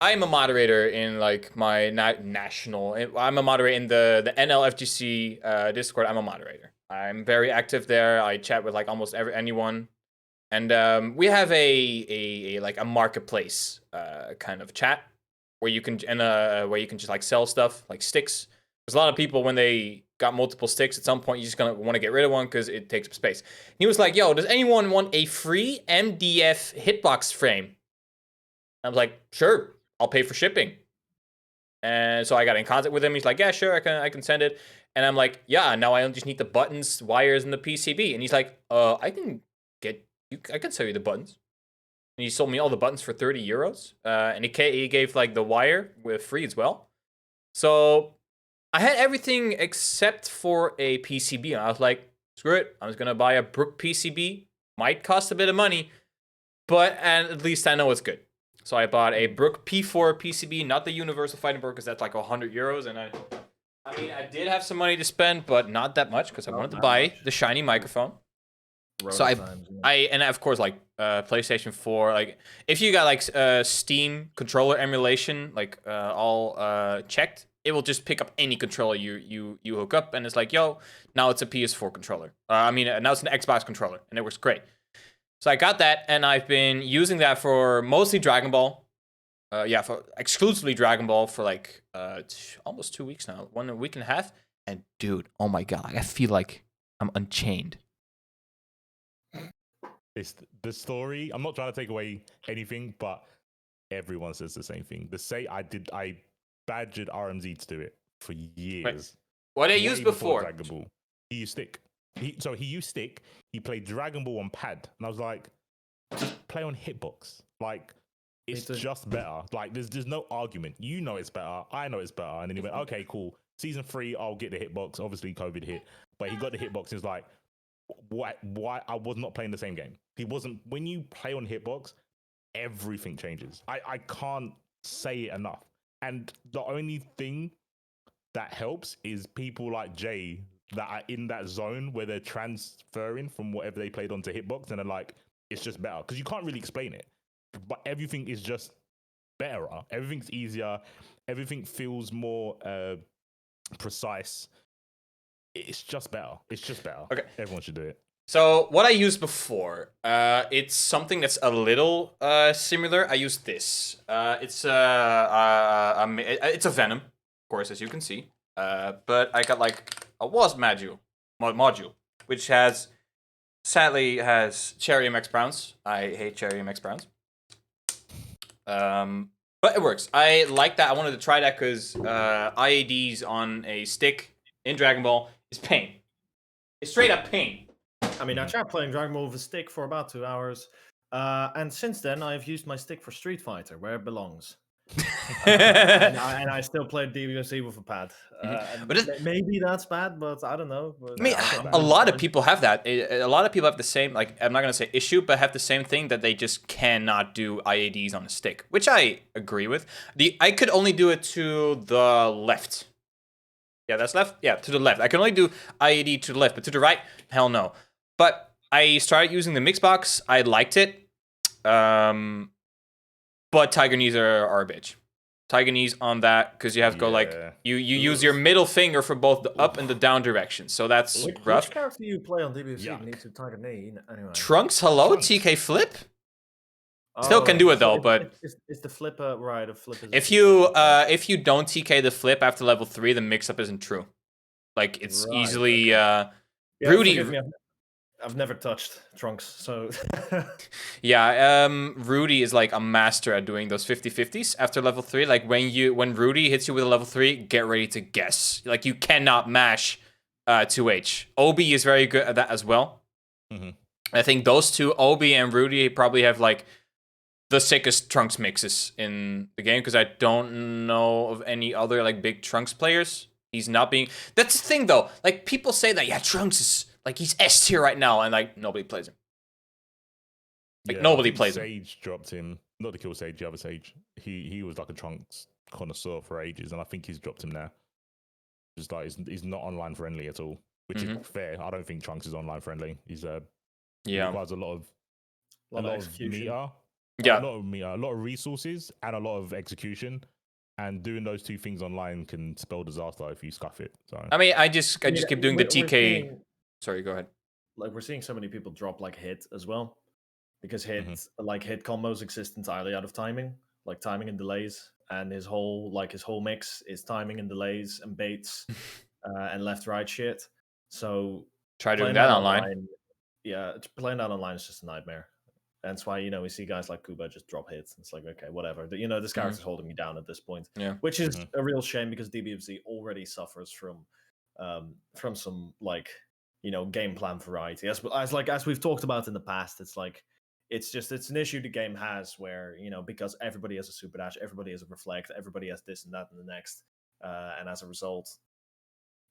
S2: I'm a moderator in like my national. I'm a moderator in the NLFGC Discord. I'm a moderator. I'm very active there. I chat with like almost anyone, and we have a marketplace kind of chat where you can just like sell stuff like sticks. There's a lot of people when they got multiple sticks at some point you're just gonna want to get rid of one because it takes up space. And he was like, "Yo, does anyone want a free MDF hitbox frame?" I was like, "Sure, I'll pay for shipping." And so I got in contact with him. He's like, "Yeah, sure, I can send it." And I'm like, "Yeah, now I just need the buttons, wires, and the PCB." And he's like, I can sell you the buttons." And he sold me all the buttons for 30 euros. And he gave like the wire with free as well. So I had everything except for a PCB. And I was like, screw it. I'm just going to buy a Brook PCB. Might cost a bit of money, and at least I know it's good. So I bought a Brook P4 PCB, not the Universal Fighting Board, because that's like 100 euros. And I did have some money to spend, but not that much because I wanted to buy the shiny microphone. So and of course like PlayStation 4, like if you got like Steam controller emulation like all checked, it will just pick up any controller you hook up, and it's like, yo, now it's a PS4 controller. Now it's an Xbox controller, and it works great. So I got that, and I've been using that for mostly Dragon Ball. For exclusively Dragon Ball for like almost 2 weeks now, 1 week and a half. And dude, oh my god, I feel like I'm unchained.
S3: It's the story. I'm not trying to take away anything, but everyone says the same thing. I badgered RMZ to do it for years.
S2: Right. What I used before?
S3: Dragon Ball. He used stick. He used stick. He played Dragon Ball on pad, and I was like, just play on hitbox. Like, it's just better. Like, there's no argument. You know it's better. I know it's better. And then he went, okay, cool. Season 3, I'll get the hitbox. Obviously, COVID hit, but he got the hitbox. He was like, why I was not playing the same game. He wasn't. When you play on hitbox, everything changes. I can't say it enough. And the only thing that helps is people like Jay that are in that zone where they're transferring from whatever they played onto hitbox, and they're like, it's just better, because you can't really explain it, but everything is just better. Everything's easier. Everything feels more precise. It's just better. Okay. Everyone should do it.
S2: So what I used before, it's something that's a little similar. I used this. It's a Venom, of course, as you can see. But I got like a Wasp module, which sadly has Cherry MX Browns. I hate Cherry MX Browns. But it works. I like that. I wanted to try that because IADs on a stick in Dragon Ball is pain. It's straight up pain.
S1: I mean, I tried playing Dragon Ball with a stick for about 2 hours, and since then I've used my stick for Street Fighter, where it belongs. and I still played DBFC with a pad.
S2: But
S1: maybe that's bad, but I don't know. But
S2: I mean, a lot of people have that. A lot of people have the same, like, I'm not going to say issue, but have the same thing that they just cannot do IADs on a stick, which I agree with. I could only do it to the left. Yeah, that's left. Yeah, to the left. I can only do IAD to the left, but to the right, hell no. But I started using the Mixbox. I liked it. But Tiger knees are a bitch. Tiger knees on that, because you have to go like you use your middle finger for both the up and the down direction. So that's rough.
S1: Which character do you play on DBFC needs a Tiger knee? Anyway.
S2: Trunks, hello, Trunks. TK flip. Still can do it though, but
S1: it's the flipper right? The flip is
S2: if you don't TK the flip after level 3, the mix-up isn't true. Like it's easily Rudy.
S1: I've never touched Trunks, so
S2: yeah. Rudy is like a master at doing those 50-50s after level 3. Like when Rudy hits you with a level 3, get ready to guess. Like you cannot mash 2H. Obi is very good at that as well. I think those two, Obi and Rudy, probably have like the sickest Trunks mixes in the game, because I don't know of any other like big Trunks players. He's not being. That's the thing though. Like people say that Trunks is like he's S tier right now, and like nobody plays him. Like nobody plays him.
S3: Sage dropped him. Not to kill Sage, the other Sage. He was like a Trunks connoisseur for ages, and I think he's dropped him now. Just like he's not online friendly at all, which is fair. I don't think Trunks is online friendly. He's requires a lot of meter.
S2: Yeah,
S3: a lot of resources and a lot of execution, and doing those two things online can spell disaster if you scuff it. So
S2: I mean, I just keep doing the TK. Sorry, go ahead.
S1: Like we're seeing so many people drop like hit as well, because hit combos exist entirely out of timing, like timing and delays, and his whole mix is timing and delays and baits and left right shit. So
S2: try doing that online.
S1: Yeah, playing that online is just a nightmare. That's why, we see guys like Kuba just drop hits. It's like, okay, whatever. This character's holding me down at this point.
S2: Yeah.
S1: Which is a real shame, because DBFZ already suffers from some like, game plan variety. As we've talked about in the past, it's like it's an issue the game has where, because everybody has a super dash, everybody has a reflect, everybody has this and that and the next. And as a result,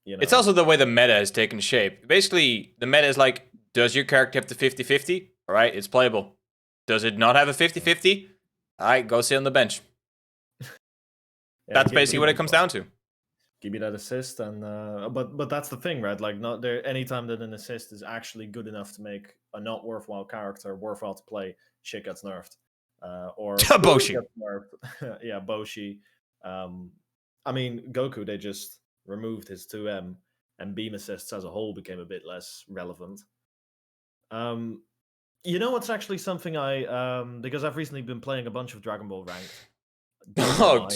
S2: it's also the way the meta has taken shape. Basically, the meta is like, does your character have the 50-50? All right, it's playable. Does it not have a 50-50? All right, go sit on the bench. That's basically what it comes down to.
S1: Give me that assist, and but that's the thing, right? Like, not there. Anytime that an assist is actually good enough to make a not worthwhile character worthwhile to play, shit gets nerfed. Or
S2: Boshi.
S1: Yeah, Boshi. I mean, Goku, they just removed his 2M, and beam assists as a whole became a bit less relevant. What's actually something because I've recently been playing a bunch of Dragon Ball ranked.
S2: Poor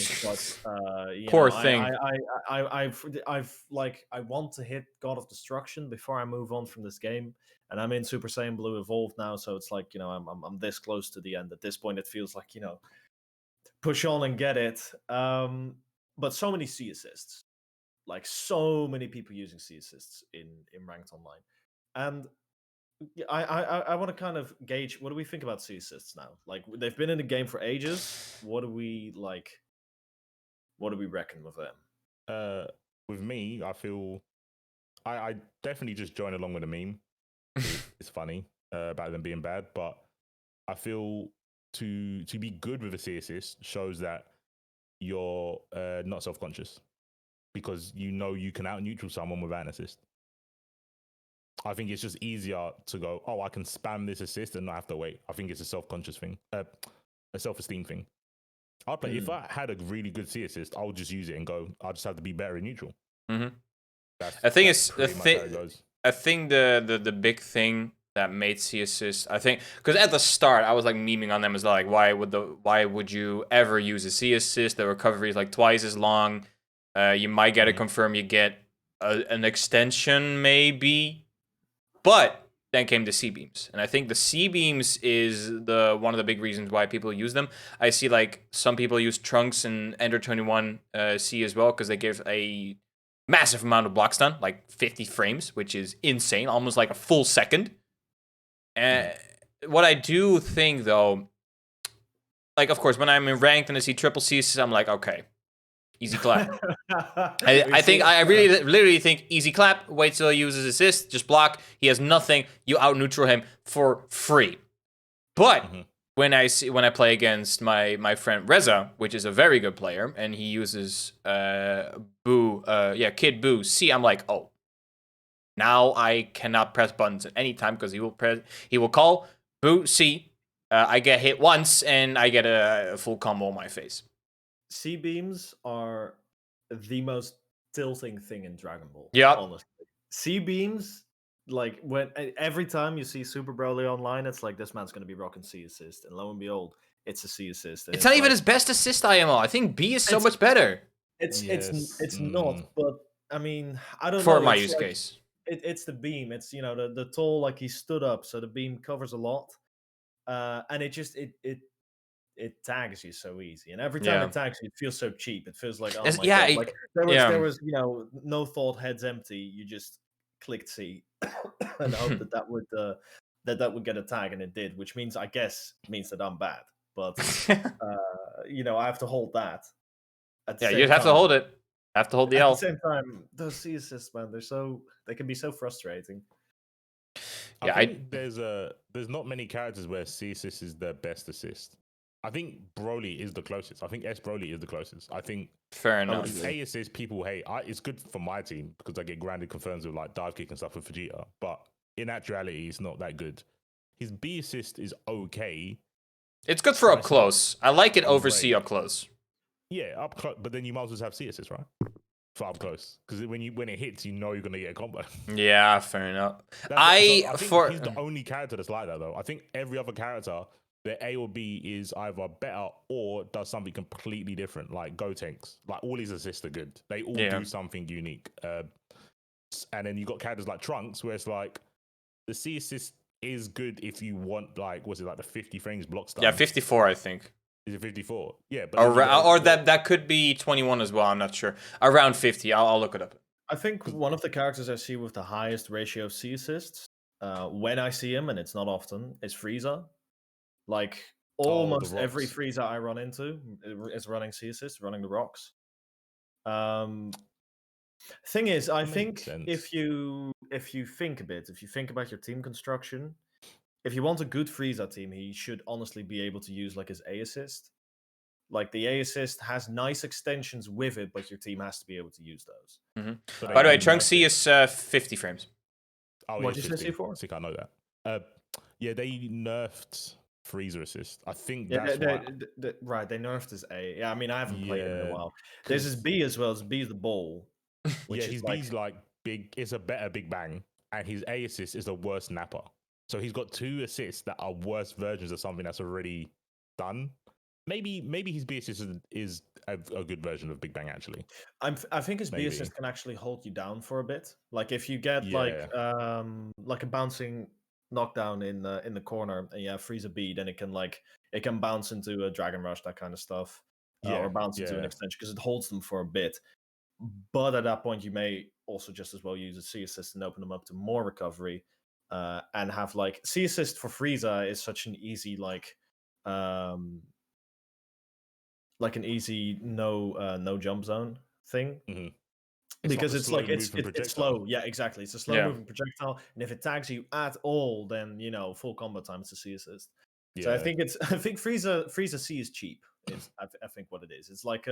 S2: thing.
S1: I want to hit God of Destruction before I move on from this game, and I'm in Super Saiyan Blue Evolved now, so it's like I'm this close to the end. At this point, it feels like push on and get it. But so many C assists, like so many people using C assists in ranked online, and I want to kind of gauge, what do we think about C assists now? Like, they've been in the game for ages. What do we reckon with them?
S3: With me, I feel I definitely just join along with the meme. It's funny about them being bad, but I feel to be good with a C assist shows that you're not self-conscious, because you can out neutral someone without an assist. I think it's just easier to go, oh, I can spam this assist and not have to wait. I think it's a self-conscious thing, a self-esteem thing. I'll play. If I had a really good C assist, I would just use it and go, I'll just have to be better in neutral.
S2: I think the big thing that made C assist, I think, because at the start I was like memeing on them as like, why would you ever use a C assist? The recovery is like twice as long. You might get a confirm, you get an extension maybe. But then came the C-beams. And I think the C-beams is one of the big reasons why people use them. I see like some people use Trunks and Ender 21 C as well, because they give a massive amount of block stun, like 50 frames, which is insane, almost like a full second. And what I do think, though, like, of course, when I'm in ranked and I see triple C's, I'm like, okay, easy clap. I really, literally think easy clap. Wait till he uses assist, just block. He has nothing. You out neutral him for free. But when I play against my friend Reza, which is a very good player, and he uses Kid Boo C, I'm like, oh, now I cannot press buttons at any time because he will call Boo C. I get hit once and I get a full combo on my face.
S1: C beams are the most tilting thing in Dragon Ball.
S2: Yeah,
S1: honestly, C beams. Like when every time you see Super Broly online, it's like this man's gonna be rocking C assist, and lo and behold, it's a C assist.
S2: It's not even his best assist IMO. I think B is so much better.
S1: It's not, but I mean, I don't know.
S2: For my use case,
S1: it's the beam. It's the tall, like he stood up, so the beam covers a lot, and it tags you so easy, and every time it tags you, it feels so cheap. It feels like God. Like there was no thought, heads empty. You just clicked C and hope that would get a tag, and it did, which means means that I'm bad. But I have to hold that.
S2: You have to hold it. Have to hold the L.
S1: At the same time, those C assists, man, they can be so frustrating.
S3: I think there's not many characters where C assist is their best assist. I think Broly is the closest. I think S Broly is the closest. I think
S2: fair enough.
S3: A assist people hate. It's good for my team because I get grounded confirms with like dive kick and stuff with Vegeta. But in actuality, it's not that good. His B assist is okay.
S2: It's good for up close. I like it over C up close.
S3: Yeah, up close. But then you might as well have C assist, right? For up close, because when it hits, you're gonna get a combo.
S2: Yeah, fair enough.
S3: I think he's the only character that's like that though. I think every other character, their A or B is either better or does something completely different. Like Gotenks, like all his assists are good. They all do something unique. And then you got characters like Trunks, where it's like the C assist is good if you want like was it like the 50 frames block style?
S2: Yeah, 54, I think.
S3: Is it 54? Yeah, but
S2: or that could be 21 as well. I'm not sure. Around 50. I'll look it up.
S1: I think one of the characters I see with the highest ratio of C assists, when I see him, and it's not often, is Frieza. Like almost every Frieza I run into is running C assists, running the rocks. Thing is, I think if you think a bit, if you think about your team construction, if you want a good Frieza team, he should honestly be able to use like his A assist. Like the A assist has nice extensions with it, but your team has to be able to use those.
S2: Mm-hmm. By the way, Trunks C is 50 frames.
S3: Oh,
S1: what did you say C4?
S3: I think I know that. Yeah, they nerfed Frieza assist. I think that's
S1: right. They nerfed his A. Yeah, I mean, I haven't played it in a while. There's his B as well. His B is the ball.
S3: His B's like big. It's a better Big Bang, and his A assist is the worst Napper. So he's got two assists that are worse versions of something that's already done. Maybe his B assist is a good version of Big Bang actually.
S1: I think his B assist can actually hold you down for a bit. Like if you get like a bouncing knockdown in the corner and you have Frieza B, then it can bounce into a Dragon Rush, that kind of stuff, or bounce into an extension because it holds them for a bit. But at that point, you may also just as well use a C assist and open them up to more recovery. And have like C assist for Frieza is such an easy an easy no jump zone thing because it's slow. Yeah, exactly. It's a slow moving projectile, and if it tags you at all, then full combo time. It's a C assist. Yeah. So I think Frieza C is cheap. Is I think what it is. It's like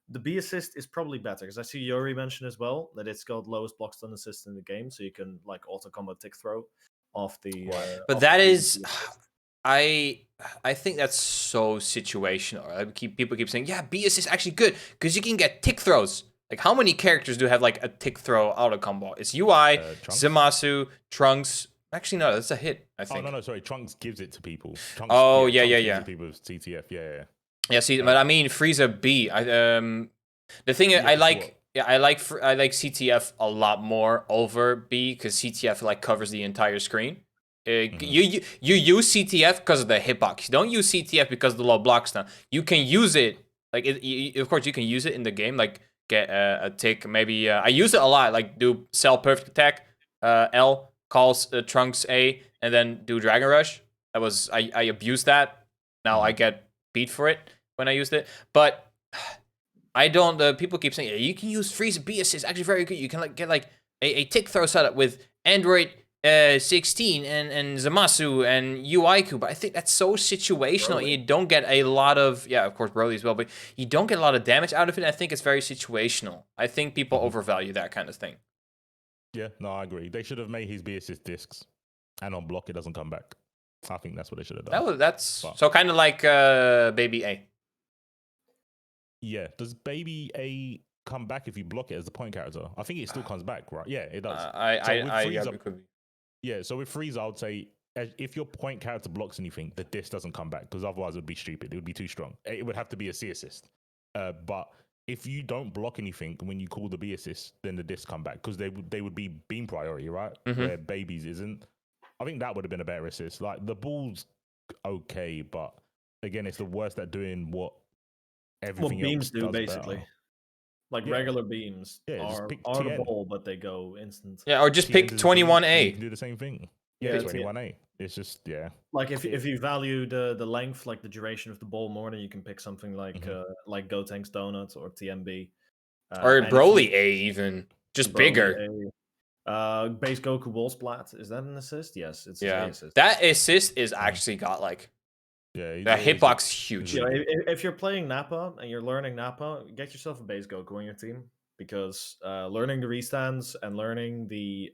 S1: the B assist is probably better because I see Yuri mention as well that it's got lowest block stun assist in the game, so you can like auto combo tick throw off the.
S2: But that is, I think that's so situational. People keep saying, yeah, B assist is actually good because you can get tick throws. Like how many characters do have like a tick throw auto combo? It's UI, Zamasu, Trunks. Actually, no, that's a hit. I think.
S3: Oh no, sorry. Trunks gives it to people. Trunks,
S2: Trunks
S3: gives it to people with CTF. Yeah.
S2: Yeah, see, but I mean Frieza B. The thing I like CTF a lot more over B because CTF like covers the entire screen. You use CTF because of the hitbox. You don't use CTF because of the low block stun. You can use it of course you can use it in the game. Like get a tick. Maybe I use it a lot. Like do cell perfect attack. L calls Trunks A and then do Dragon Rush. I abused that. Now I get beat for it when I used it. But I don't. People keep saying, yeah, you can use freeze B assist. Actually, very good. You can like get like a tick throw setup with Android 16 and Zamasu and C4IQ, but I think that's so situational. And you don't get a lot of, of course, Broly as well, but you don't get a lot of damage out of it. I think it's very situational. I think people overvalue that kind of thing.
S3: Yeah, no, I agree. They should have made his B assist discs, and on block it doesn't come back. I think that's what they should have done.
S2: So kind of like Baby A.
S3: Yeah, does Baby A come back if you block it as the point character? I think it still comes back, right? Yeah, it does.
S2: It could be.
S3: Yeah, so with Frieza, I would say if your point character blocks anything, the disc doesn't come back because otherwise it would be stupid. It would be too strong. It would have to be a C assist. But if you don't block anything when you call the B assist, then the disc come back because they would be beam priority, right? Where Babies isn't. I think that would have been a better assist. Like the ball's okay, but again, it's the worst at doing what everything
S1: beams
S3: else
S1: do
S3: does
S1: basically.
S3: Better.
S1: Like regular beams
S3: are
S1: the ball, but they go instant.
S2: Yeah, or just
S3: TN
S2: pick 21A.
S3: You can do the same thing. Yeah, 21A. It's just
S1: Like if you value the length, like the duration of the ball more, then you can pick something like Gotenks Donuts or TMB.
S2: Or Broly A even. Just bigger.
S1: Base Goku Wall Splat. Is that an assist? Yes, it's
S2: an
S1: assist.
S2: That assist is actually godlike.
S3: Yeah,
S2: that hitbox is huge.
S1: You know, if you're playing Nappa and you're learning Nappa, get yourself a base Goku on your team because learning the restands and learning the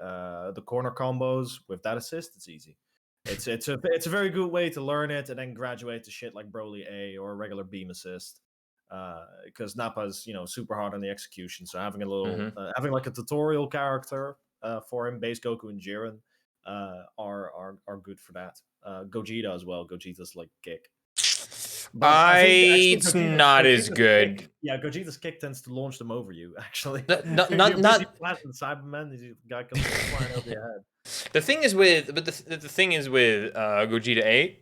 S1: corner combos with that assist, it's easy. It's a very good way to learn it and then graduate to shit like Broly A or a regular beam assist. Because Nappa's super hard on the execution, so having a little having like a tutorial character for him, base Goku and Jiren are good for that. Gogeta as well. Gogeta's like kick.
S2: It's not as good.
S1: Kick, Gogeta's kick tends to launch them over you. Actually,
S2: not
S1: flattened Cyberman. The guy comes flying over your head.
S2: The thing is with Gogeta A,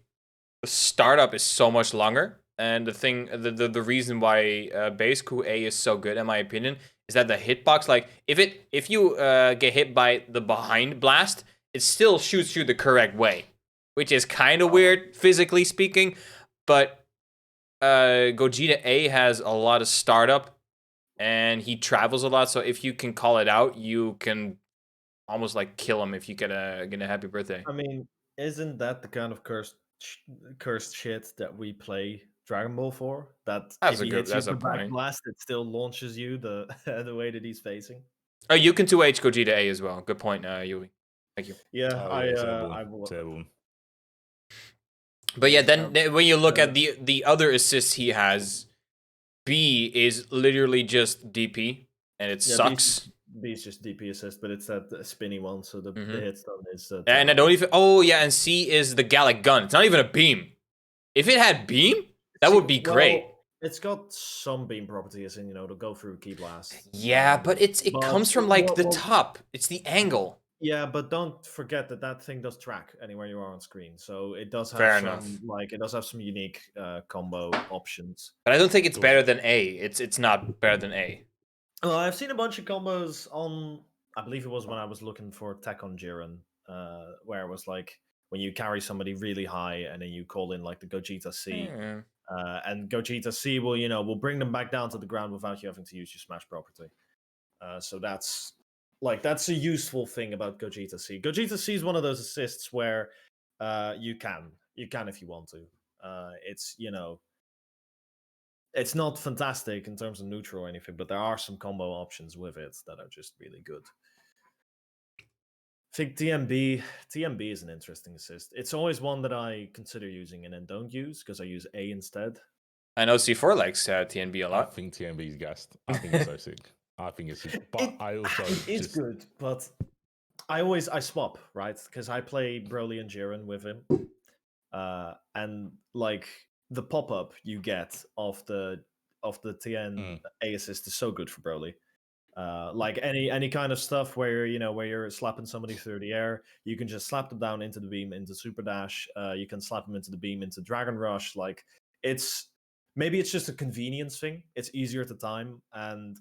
S2: the startup is so much longer, and the reason why base Goku A is so good, in my opinion, is that the hitbox, like if you get hit by the behind blast, it still shoots you the correct way, which is kind of weird physically speaking, but Gogeta A has a lot of startup and he travels a lot, so if you can call it out, you can almost like kill him if you get a happy birthday.
S1: I mean, isn't that the kind of cursed shit that we play Dragon Ball for? That's a point. Blast, it still launches you the the way that he's facing.
S2: Oh, you can 2H Gogeta A as well. Good point, Yui. Thank you.
S1: Yeah, I will.
S2: But yeah, then when you look at the other assists he has, B is literally just DP, and it sucks.
S1: B is just DP assist, but it's that spinny one, so the hit stun is.
S2: And I don't even. Oh yeah, and C is the Gallic gun. It's not even a beam. If it had beam, that would be great.
S1: It's got some beam properties, and to go through key blast.
S2: Yeah, but it comes from like the top. It's the angle.
S1: Yeah, but don't forget that thing does track anywhere you are on screen, so it does have some unique combo options.
S2: But I don't think it's better than A. It's not better than A.
S1: Well, I've seen a bunch of combos on. I believe it was when I was looking for Tech on Jiren, where it was like when you carry somebody really high and then you call in like the Gogeta C, and Gogeta C will bring them back down to the ground without you having to use your smash property. So that's a useful thing about Gogeta C. Gogeta C is one of those assists where you can if you want to. It's not fantastic in terms of neutral or anything, but there are some combo options with it that are just really good. I think TMB is an interesting assist. It's always one that I consider using and then don't use because I use A instead.
S2: I know C4 likes TNB a lot.
S3: I think TNB is gassed. I think it's so sick. I think it's sick. But I also
S1: it's good, but I swap, right? Because I play Broly and Jiren with him. And like the pop-up you get of the TN A assist is so good for Broly. Like any kind of stuff where you're slapping somebody through the air, you can just slap them down into the beam into Super Dash. You can slap them into the beam into Dragon Rush. Like maybe it's just a convenience thing. It's easier at the time, and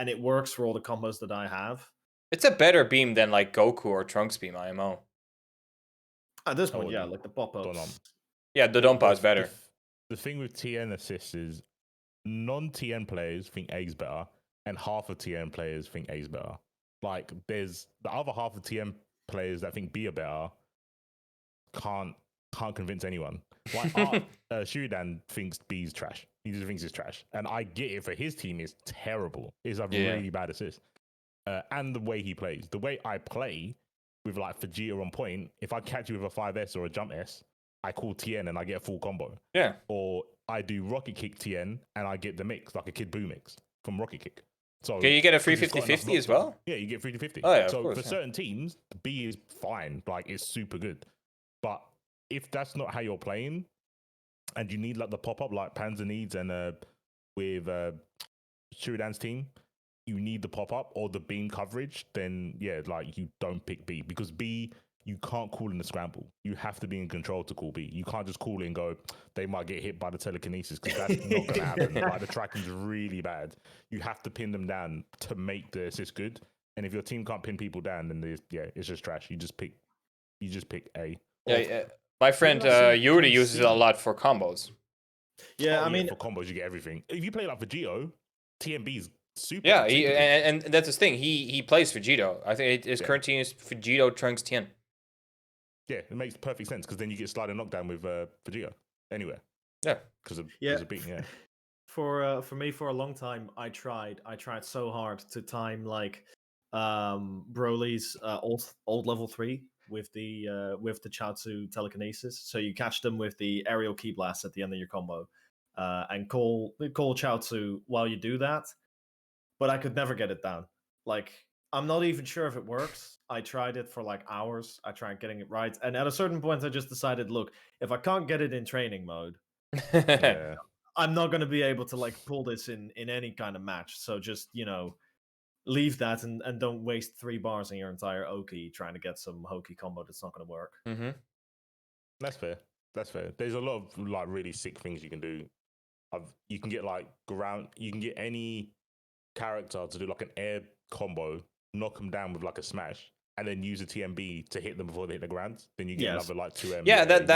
S1: it works for all the combos that I have.
S2: It's a better beam than like Goku or Trunks beam IMO.
S1: At this point, like the pop-ups.
S2: Yeah, the Donpa is better.
S3: the thing with TN assists is non-TN players think A's better, and half of TN players think A's better. Like, there's the other half of TN players that think B are better can't convince anyone. Like, Shuridan thinks B's trash. He just thinks it's trash, and I get it. For his team, it's terrible. It's a really bad assist, and the way he plays, the way I play with like Vegeta on point. If I catch you with a 5S or a jump S, I call TN and I get a full combo.
S2: Yeah.
S3: Or I do Rocket Kick TN and I get the mix, like a Kid Buu mix from Rocket Kick. So
S2: can you get a free 50-50 as well?
S3: Yeah, you get 50-50.
S2: Oh, yeah,
S3: so
S2: of course,
S3: for certain teams, B is fine. Like, it's super good. But if that's not how you're playing, and you need like the pop-up like Panzer needs, and with Shuridan's team, you need the pop-up or the beam coverage, then yeah, like, you don't pick B, because B, you can't call in the scramble. You have to be in control to call B. You can't just call it and go, they might get hit by the telekinesis, because that's not going to happen. Like, the tracking's really bad. You have to pin them down to make the assist good. And if your team can't pin people down, then it's just trash. You just pick A.
S2: Yeah, my friend Yuri uses it a lot for combos.
S1: Yeah, I mean,
S3: for combos you get everything. If you play like Vegito, TMB is super.
S2: Yeah,
S3: super
S2: and that's his thing. He plays Vegito. I think his current team is Vegito, Trunks, Tien.
S3: Yeah, it makes perfect sense, because then you get slide and knockdown with Vegito anywhere.
S2: Yeah,
S3: because of beat. Yeah.
S1: For me, for a long time, I tried so hard to time like Broly's old level 3 with the Chaozu telekinesis. So you catch them with the aerial key blast at the end of your combo, and call Chaozu while you do that. But I could never get it down. Like, I'm not even sure if it works. I tried it for like hours. I tried getting it right, and at a certain point, I just decided, look, if I can't get it in training mode,
S3: Yeah.
S1: I'm not going to be able to like pull this in any kind of match. So just, leave that and don't waste 3 bars in your entire Oki trying to get some hokey combo that's not going to work.
S2: Mm-hmm.
S3: That's fair. There's a lot of like really sick things you can do. You can get like you can get any character to do like an air combo, knock them down with like a smash, and then use a TMB to hit them before they hit the ground. Then you get another like 2M.
S2: Yeah, that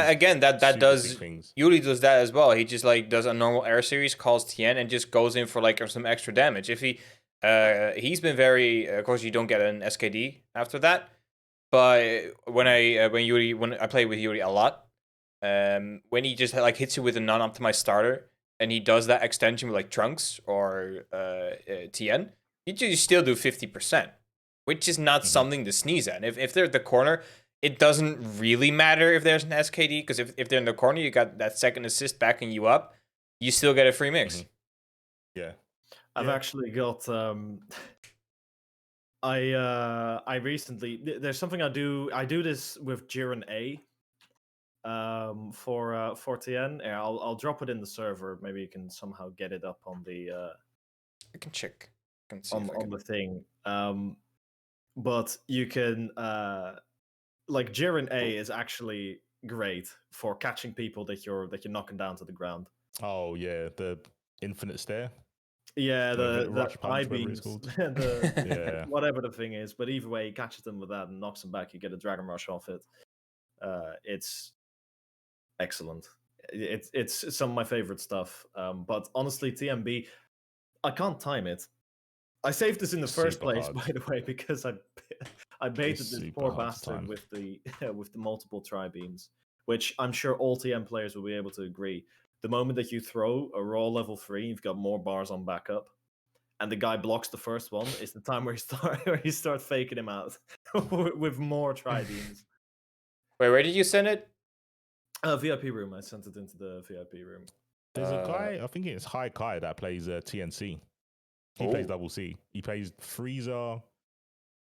S2: does. Yuri does that as well. He just like does a normal air series, calls Tien, and just goes in for like some extra damage. If he's been very. Of course, you don't get an SKD after that. But when I play with Yuri a lot, when he just like hits you with a non-optimized starter, and he does that extension with like Trunks or Tien, you still do 50%, which is not something to sneeze at. If they're at the corner, it doesn't really matter if there's an SKD, because if they're in the corner, you got that second assist backing you up, you still get a free mix.
S3: Yeah.
S1: I've actually got I recently, there's something I do this with Jiren A for TN. Yeah, I'll drop it in the server. Maybe you can somehow get it up on the
S2: I can check. I can see
S1: on the thing. But you can like Jiren A is actually great for catching people that you're knocking down to the ground.
S3: Oh yeah, the infinite stare.
S1: Yeah, the
S3: rush punch,
S1: I-beams,
S3: yeah,
S1: whatever the thing is. But either way, he catches them with that and knocks them back. You get a Dragon Rush off it. It's excellent. It's some of my favorite stuff. But honestly, TMB, I can't time it. I saved this in the first place, by the way, because I baited this poor bastard with the with the multiple tri-beams, which I'm sure all TM players will be able to agree. The moment that you throw a raw level 3, you've got more bars on backup, and the guy blocks the first one, is the time where you start faking him out with more tri-beams.
S2: Wait, where did you send it?
S1: VIP room. I sent it into the VIP room.
S3: There's a guy, I think it's High Kai, that plays TNC. He plays double C. He plays Frieza.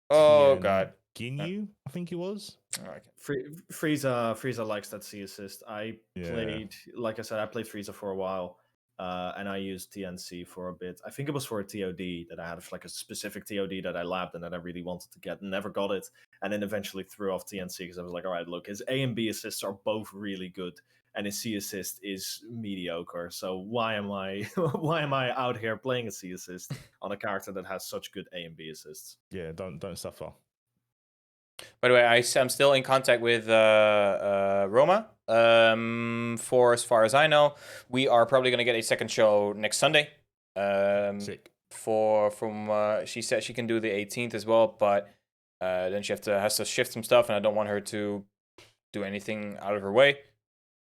S2: Oh god,
S3: Ginyu, I think he was.
S2: Oh, okay.
S1: Frieza likes that C assist. I played, like I said, I played Frieza for a while, and I used TNC for a bit. I think it was for a TOD that I had, like a specific TOD that I labbed and that I really wanted to get and never got it, and then eventually threw off TNC because I was like, all right, look, his A and B assists are both really good, and his C assist is mediocre. So why am I out here playing a C assist on a character that has such good A and B assists?
S3: Yeah, don't suffer.
S2: By the way, I'm still in contact with Roma. For as far as I know, we are probably gonna get a second show next Sunday.
S3: Sick.
S2: She said she can do the 18th as well, but then she has to shift some stuff, and I don't want her to do anything out of her way.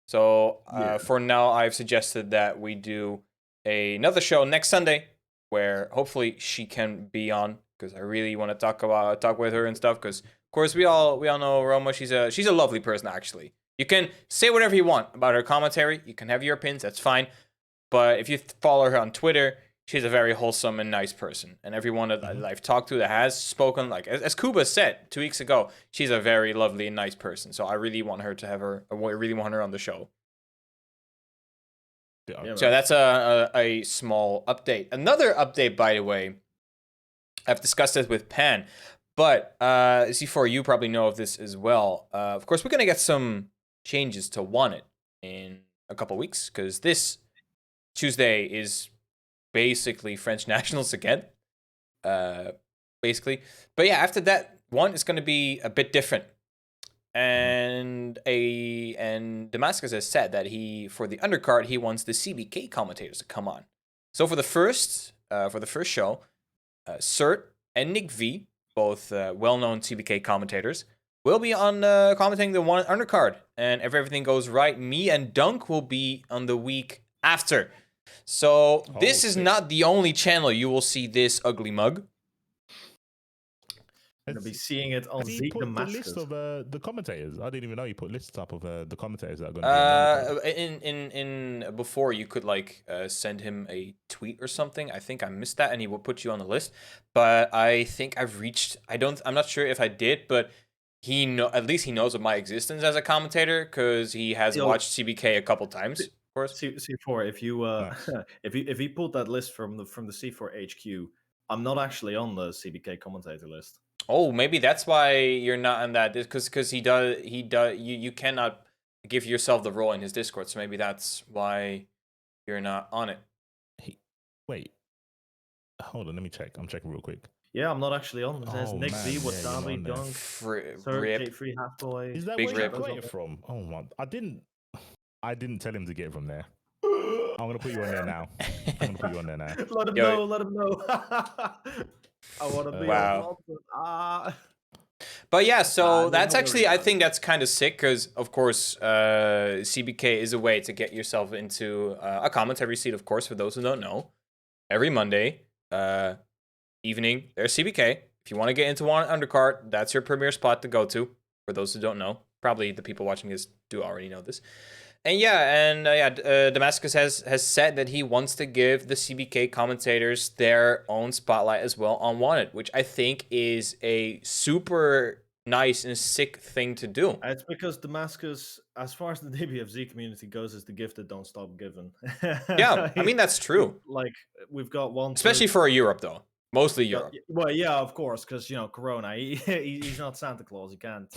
S2: So for now, I've suggested that we do another show next Sunday, where hopefully she can be on, because I really want to talk with her and stuff. Because of course we all know Roma. She's a lovely person, actually. You can say whatever you want about her commentary. You can have your opinions. That's fine. But if you follow her on Twitter, she's a very wholesome and nice person. And everyone that I've talked to that has spoken, like as Kuba said 2 weeks ago, she's a very lovely and nice person. So I really want her to have her. I really want her on the show.
S3: Yeah,
S2: so that's a small update. Another update, by the way, I've discussed this with Pan, but C4, you probably know of this as well. Of course, we're going to get some changes to Wanted in a couple weeks, because this Tuesday is basically French Nationals again. Basically. But yeah, after that one, it's going to be a bit different. And Damascus has said that for the undercard, he wants the CBK commentators to come on. So for the first show, Cert and Nick V, both well-known CBK commentators, will be on commentating the one undercard. And if everything goes right, me and Dunk will be on the week after. So this is not the only channel you will see this ugly mug.
S1: Gonna be seeing it on
S3: He put
S1: Damascus.
S3: the list of the commentators. I didn't even know you put lists up of the commentators that are going to be
S2: in before you could send him a tweet or something. I think I missed that, and he will put you on the list. But I think I've reached. I'm not sure if I did, but at least he knows of my existence as a commentator, because he has watched CBK a couple times. Of course,
S1: C4. If you if you pulled that list from the C4IQ, I'm not actually on the CBK commentator list.
S2: Oh, maybe that's why you're not on that. Because he does. You cannot give yourself the role in his Discord. So maybe that's why you're not on it.
S3: Wait, hold on. Let me check. I'm checking real quick.
S1: Yeah, I'm not actually on. It says Nick V, Watabi, Dunk,
S2: Rip,
S1: Free Half Boy.
S3: Is that
S2: Big
S3: where you
S2: Rip.
S3: got it from? Oh my! I didn't tell him to get it from there. I'm gonna put you on there now.
S1: Let him know. I want to be on London.
S2: But yeah, so that's actually, I think that's kind of sick, because of course CBK is a way to get yourself into a commentary seat. Of course, for those who don't know, every Monday evening there's CBK. If you want to get into one undercard, that's your premier spot to go to. For those who don't know, probably the people watching this do already know this. And Damascus has said that he wants to give the CBK commentators their own spotlight as well on Wanted, which I think is a super nice and sick thing to do.
S1: It's because Damascus, as far as the DBFZ community goes, is the gift that don't stop giving.
S2: Yeah, I mean, that's true.
S1: Like, we've got one...
S2: Especially for Europe, though. Mostly Europe.
S1: Well, yeah, of course, because, Corona, he's not Santa Claus. He can't,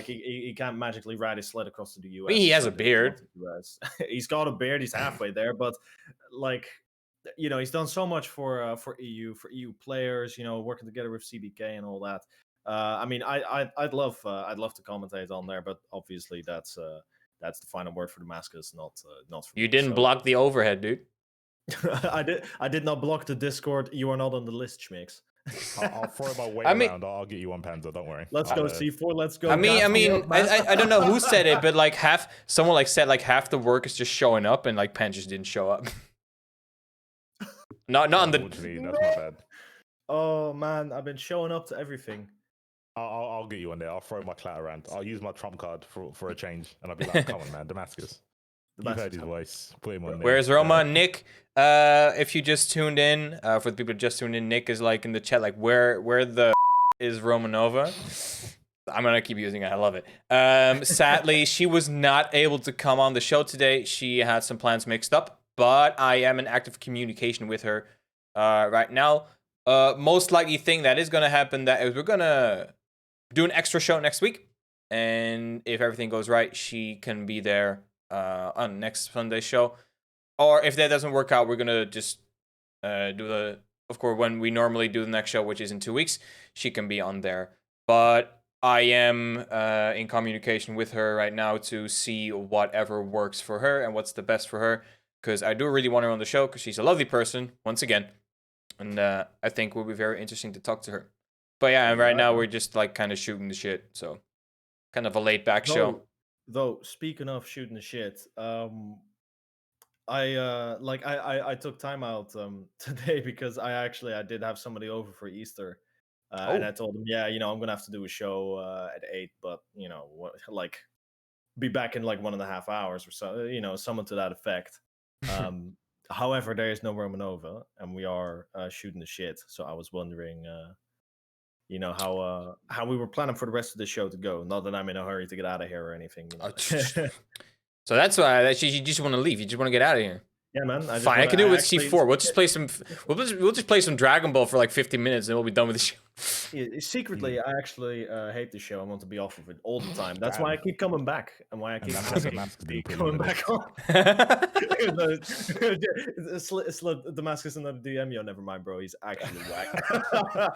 S1: he can't magically ride his sled across to the US.
S2: I mean, he has a beard.
S1: He's got a beard. He's halfway there, but, he's done so much for EU players, working together with CBK and all that. I mean, I'd love to commentate on there, but obviously that's the final word for Damascus, not for
S2: you. Didn't block the overhead, dude.
S1: I did not block the Discord. You are not on the list, Schmicks.
S3: I'll throw my weight around. I'll get you one, Panzer. Don't worry.
S1: Let's go C4. Let's go.
S2: I mean, I don't know who said it, but someone said half the work is just showing up, and Pan just didn't show up. not on the.
S3: That's my bad.
S1: Oh man, I've been showing up to everything.
S3: I'll get you on there. I'll throw my clout around. I'll use my trump card for a change, and I'll be like, "Come on, man, Damascus." You've heard his voice. Put him on there.
S2: Where's Roma? Nick, if you just tuned in, for the people who just tuned in, Nick is in the chat, where the is Romanova? I'm gonna keep using it. I love it. Sadly, she was not able to come on the show today. She had some plans mixed up, but I am in active communication with her right now. Most likely thing that is gonna happen that is we're gonna do an extra show next week, and if everything goes right, she can be there on next Sunday show. Or if that doesn't work out, we're gonna just of course, when we normally do the next show, which is in 2 weeks, she can be on there. But I am in communication with her right now to see whatever works for her and what's the best for her. Because I do really want her on the show because she's a lovely person, once again. And I think it will be very interesting to talk to her. But yeah, and right now we're just like kind of shooting the shit. So kind of a laid back show.
S1: Though, speaking of shooting the shit, I took time out today because I did have somebody over for Easter. And I told him, yeah, I'm gonna have to do a show at 8, but like be back in like 1.5 hours or so, something to that effect. However, there is no Romanova, and we are shooting the shit. So I was wondering, how we were planning for the rest of the show to go. Not that I'm in a hurry to get out of here or anything.
S2: So that's why you just want to leave. You just want to get out of here.
S1: Yeah, man.
S2: Fine, I can do it with C4. We'll just play some. We'll just play some Dragon Ball for like 50 minutes, and we'll be done with the show.
S1: Secretly, I actually hate the show. I want to be off of it all the time. That's why I keep coming back, and why I keep coming back on. Damascus and the DM. Yo, never mind, bro. He's actually whack.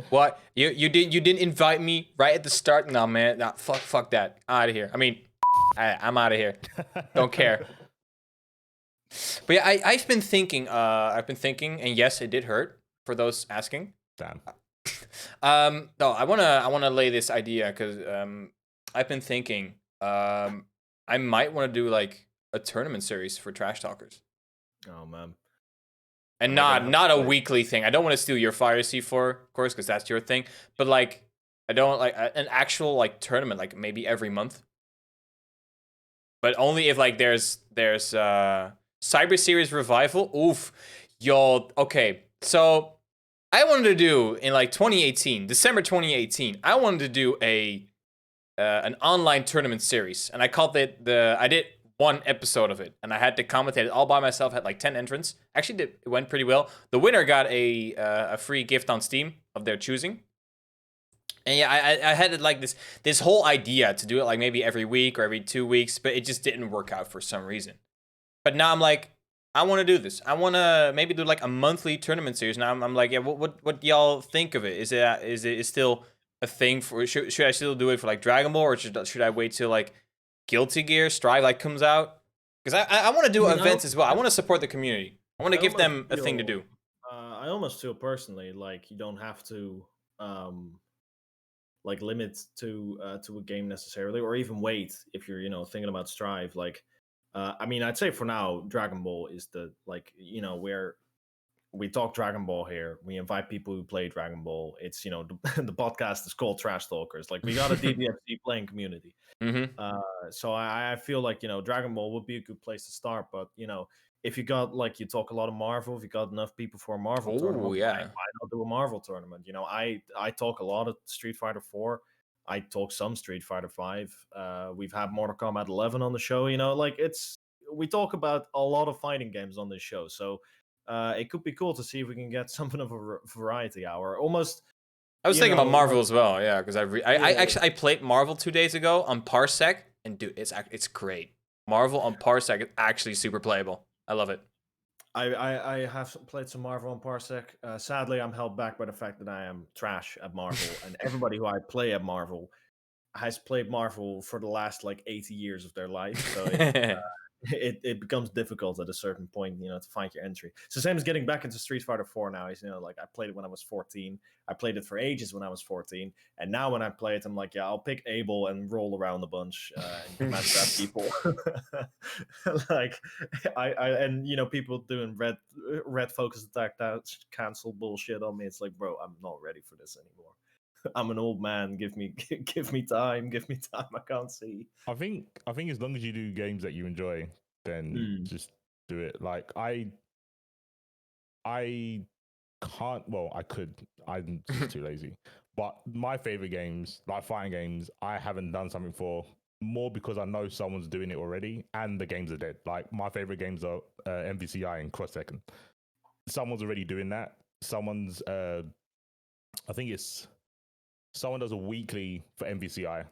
S2: What? You didn't invite me right at the start? No, man. Nah, fuck that. Out of here. I mean, I'm out of here. Don't care. But yeah, I've been thinking, and yes, it did hurt for those asking.
S3: Damn.
S2: No, I wanna lay this idea because I've been thinking I might want to do like a tournament series for Trash Talkers.
S1: Oh man.
S2: And not a weekly thing. I don't want to steal your fire C4, of course, because that's your thing. But like, I don't like an actual like tournament, like maybe every month. But only if like there's Cyber Series Revival. Oof. Yo, okay. So I wanted to do in like 2018, December 2018, I wanted to do an online tournament series. And I called it I did one episode of it. And I had to commentate it all by myself, had like 10 entrants. Actually, it went pretty well. The winner got a free gift on Steam of their choosing. And yeah, I had like this whole idea to do it like maybe every week or every 2 weeks, but it just didn't work out for some reason. But now I'm like, I want to do this. I want to maybe do like a monthly tournament series. Now I'm like, yeah, what y'all think of it? Is it still a thing for? Should I still do it for like Dragon Ball, or should I wait till like Guilty Gear Strive like comes out? Because I want to do events as well. I want to support the community. I want to give them a thing to do.
S1: I almost feel personally like you don't have to like limit to a game necessarily, or even wait if you're thinking about Strive. Like, I mean, I'd say for now, Dragon Ball is the where we talk Dragon Ball here. We invite people who play Dragon Ball. It's the podcast is called Trash Talkers. Like we got a DBFC playing community.
S2: Mm-hmm.
S1: So I feel like Dragon Ball would be a good place to start. But if you got you talk a lot of Marvel, if you got enough people for a Marvel tournament,
S2: yeah,
S1: why not do a Marvel tournament? I talk a lot of Street Fighter 4. I talk some Street Fighter 5. We've had Mortal Kombat 11 on the show. We talk about a lot of fighting games on this show. So it could be cool to see if we can get something of a variety hour. Almost.
S2: I was thinking about Marvel as well, yeah, because I played Marvel 2 days ago on Parsec, and dude, it's great. Marvel on Parsec is actually super playable. I love it.
S1: I have played some Marvel on Parsec. Sadly, I'm held back by the fact that I am trash at Marvel, and everybody who I play at Marvel has played Marvel for the last 80 years of their life. So it becomes difficult at a certain point, to find your entry. So same as getting back into Street Fighter 4 now. Is I played it when I was 14. I played it for ages when I was 14, and now when I play it, I'm like, yeah, I'll pick Abel and roll around a bunch and match that people. People doing red focus attack that cancel bullshit on me. It's like, bro, I'm not ready for this anymore. I'm an old man. Give me time. Give me time. I can't see.
S3: I think as long as you do games that you enjoy, then just do it. Like I can't. Well, I could. I'm just too lazy. But my favorite games, like fighting games, I haven't done something for more because I know someone's doing it already, and the games are dead. Like my favorite games are MVCI and Cross Tekken. Someone's already doing that. Someone's. I think it's. Someone does a weekly for MVCI,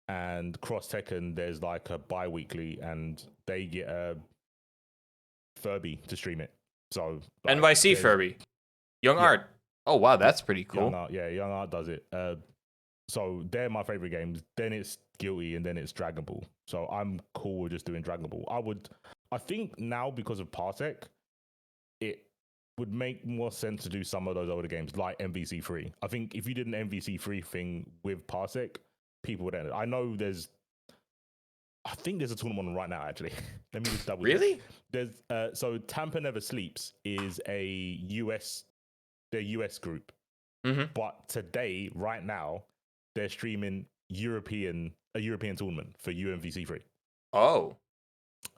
S3: and Cross Tekken there's like a bi-weekly, and they get a Furby to stream it. So
S2: NYC Furby, Young Art. Oh wow, that's pretty cool.
S3: Young Art does it. So they're my favorite games. Then it's Guilty, and then it's Dragon Ball. So I'm cool with just doing Dragon Ball. I think now because of Parsec, it would make more sense to do some of those older games like MVC3. I think if you did an MVC3 thing with Parsec, people would end it. I think there's a tournament right now, actually. Let me just double check.
S2: Really?
S3: There's so Tampa Never Sleeps is a US group.
S2: Mm-hmm.
S3: But today, right now, they're streaming a European tournament for UMVC3.
S2: Oh.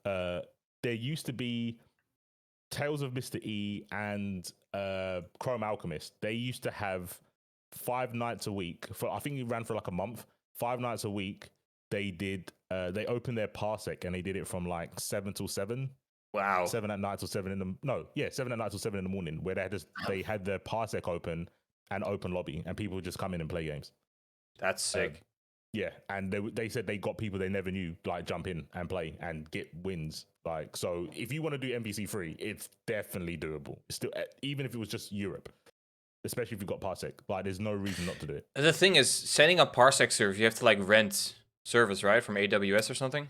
S3: There used to be Tales of Mr. E and Chrome Alchemist. They used to have 5 nights a week. I think it ran for like a month. 5 nights a week. They opened their Parsec and they did it from like 7 till 7.
S2: Wow.
S3: 7 at night till 7 7 at night till 7 in the morning, where they had their Parsec open and open lobby, and people would just come in and play games.
S2: That's sick.
S3: Yeah, and they said they got people they never knew like jump in and play and get wins. Like, so if you want to do MVC3, it's definitely doable. It's still, even if it was just Europe, especially if you've got Parsec, like there's no reason not to do it.
S2: The thing is, setting up Parsec servers, you have to like rent service, right, from AWS or something.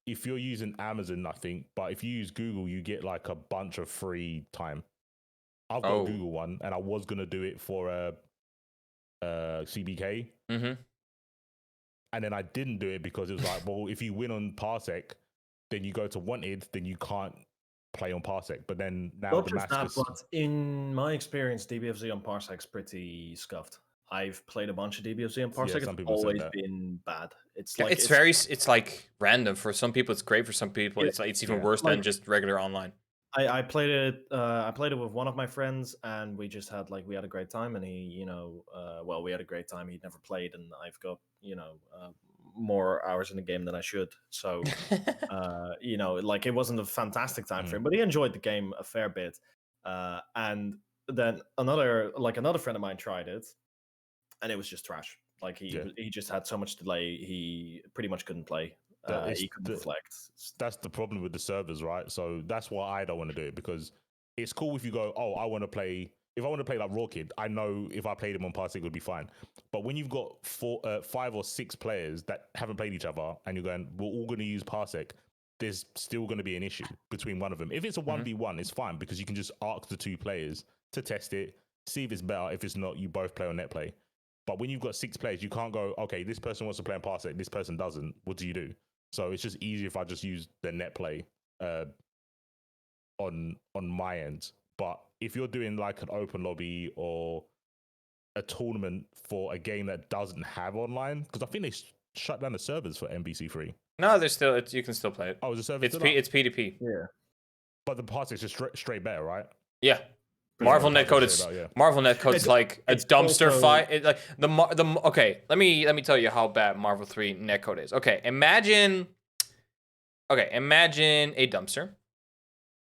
S3: If you're using Amazon, I think, but if you use Google, you get like a bunch of free time. I've got a Google one, and I was gonna do it for CBK.
S2: Mm-hmm.
S3: And then I didn't do it because it was like, well, if you win on Parsec, then you go to Wanted, then you can't play on Parsec. But then now
S1: not
S3: the
S1: just
S3: Damascus...
S1: that, but in my experience, DBFZ on Parsec's pretty scuffed. I've played a bunch of DBFZ on Parsec.
S3: some
S1: it's
S3: people
S1: always been bad. It's
S2: Yeah,
S1: like
S2: it's like random. For some people, it's great. For some people, it's even worse than just regular online.
S1: I played it. I played it with one of my friends, and we just had we had a great time. And he, we had a great time. He'd never played, and I've got more hours in the game than I should. So, it wasn't a fantastic time for him, but he enjoyed the game a fair bit. And then another friend of mine tried it, and it was just trash. Like he just had so much delay. He pretty much couldn't play. He couldn't reflect.
S3: That's the problem with the servers, right? So that's why I don't want to do it, because it's cool if you go, oh, I want to play. If I want to play like Raw Kid, I know if I played him on Parsec, it would be fine. But when you've got 5 or 6 players that haven't played each other, and you're going, we're all going to use Parsec, there's still going to be an issue between one of them. If it's a 1v1, it's fine, because you can just ask the 2 players to test it, see if it's better. If it's not, you both play on net play. But when you've got 6 players, you can't go, okay, this person wants to play on Parsec, this person doesn't. What do you do? So it's just easier if I just use the net play on my end. But if you're doing like an open lobby or a tournament for a game that doesn't have online, because I think they shut down the servers for MVC3.
S2: No, there's still you can still play it.
S3: Oh, is the server
S2: it's P2P.
S1: Yeah,
S3: but the Parsec's just straight better, right?
S2: Yeah. Marvel Netcode is Marvel Netcode is like a dumpster fight. Okay, let me tell you how bad Marvel 3 Netcode is. Okay, imagine a dumpster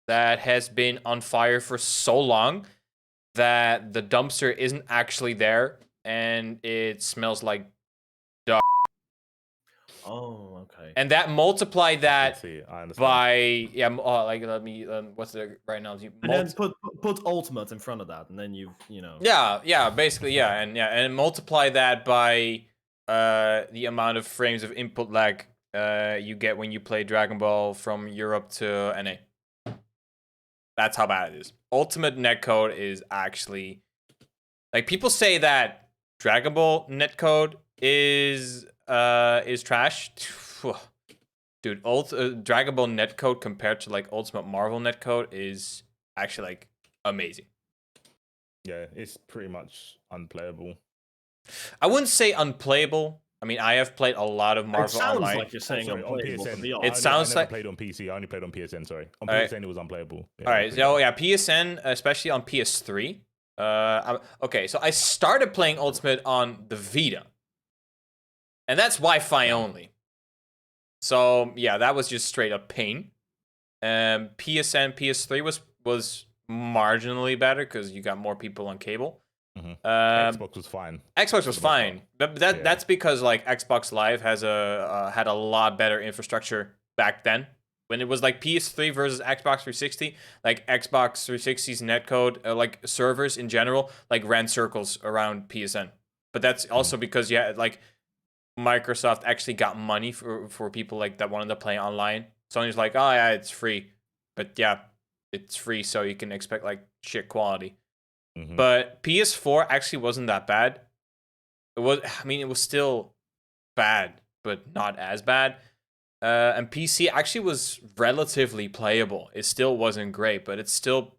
S2: that has been on fire for so long that the dumpster isn't actually there and it smells like dog.
S1: Oh, okay.
S2: And that multiply that by let me what's the right now?
S1: And then put ultimate in front of that, and then
S2: Yeah, basically and multiply that by the amount of frames of input lag you get when you play Dragon Ball from Europe to NA. That's how bad it is. Ultimate netcode is actually like, people say that Dragon Ball netcode is trash. Dude, Dragon Ball netcode compared to like Ultimate Marvel netcode is actually like amazing.
S3: Yeah, it's pretty much unplayable.
S2: I wouldn't say unplayable. I mean, I have played a lot of Marvel
S1: Online. It sounds
S2: Online.
S1: like you're saying unplayable.
S3: On PSN.
S2: It sounds like
S3: I played on PC. I only played on PSN. Sorry, on
S2: PSN
S3: it was unplayable.
S2: All right, so yeah, PSN, especially on PS3. Okay, so I started playing Ultimate on the Vita, and that's Wi-Fi only. So yeah, that was just straight up pain. PSN, PS3 was marginally better because you got more people on cable.
S3: Xbox was fine.
S2: Xbox was fine, but that's because like Xbox Live has had a lot better infrastructure back then. When it was like PS3 versus Xbox 360, like Xbox 360's netcode, like servers in general, like ran circles around PSN but that's also because like Microsoft actually got money for people like that wanted to play online. Sony's like, oh yeah, it's free, but yeah, it's free, so you can expect like shit quality. But PS4 actually wasn't that bad. It was still bad, but not as bad. And PC actually was relatively playable. It still wasn't great, but it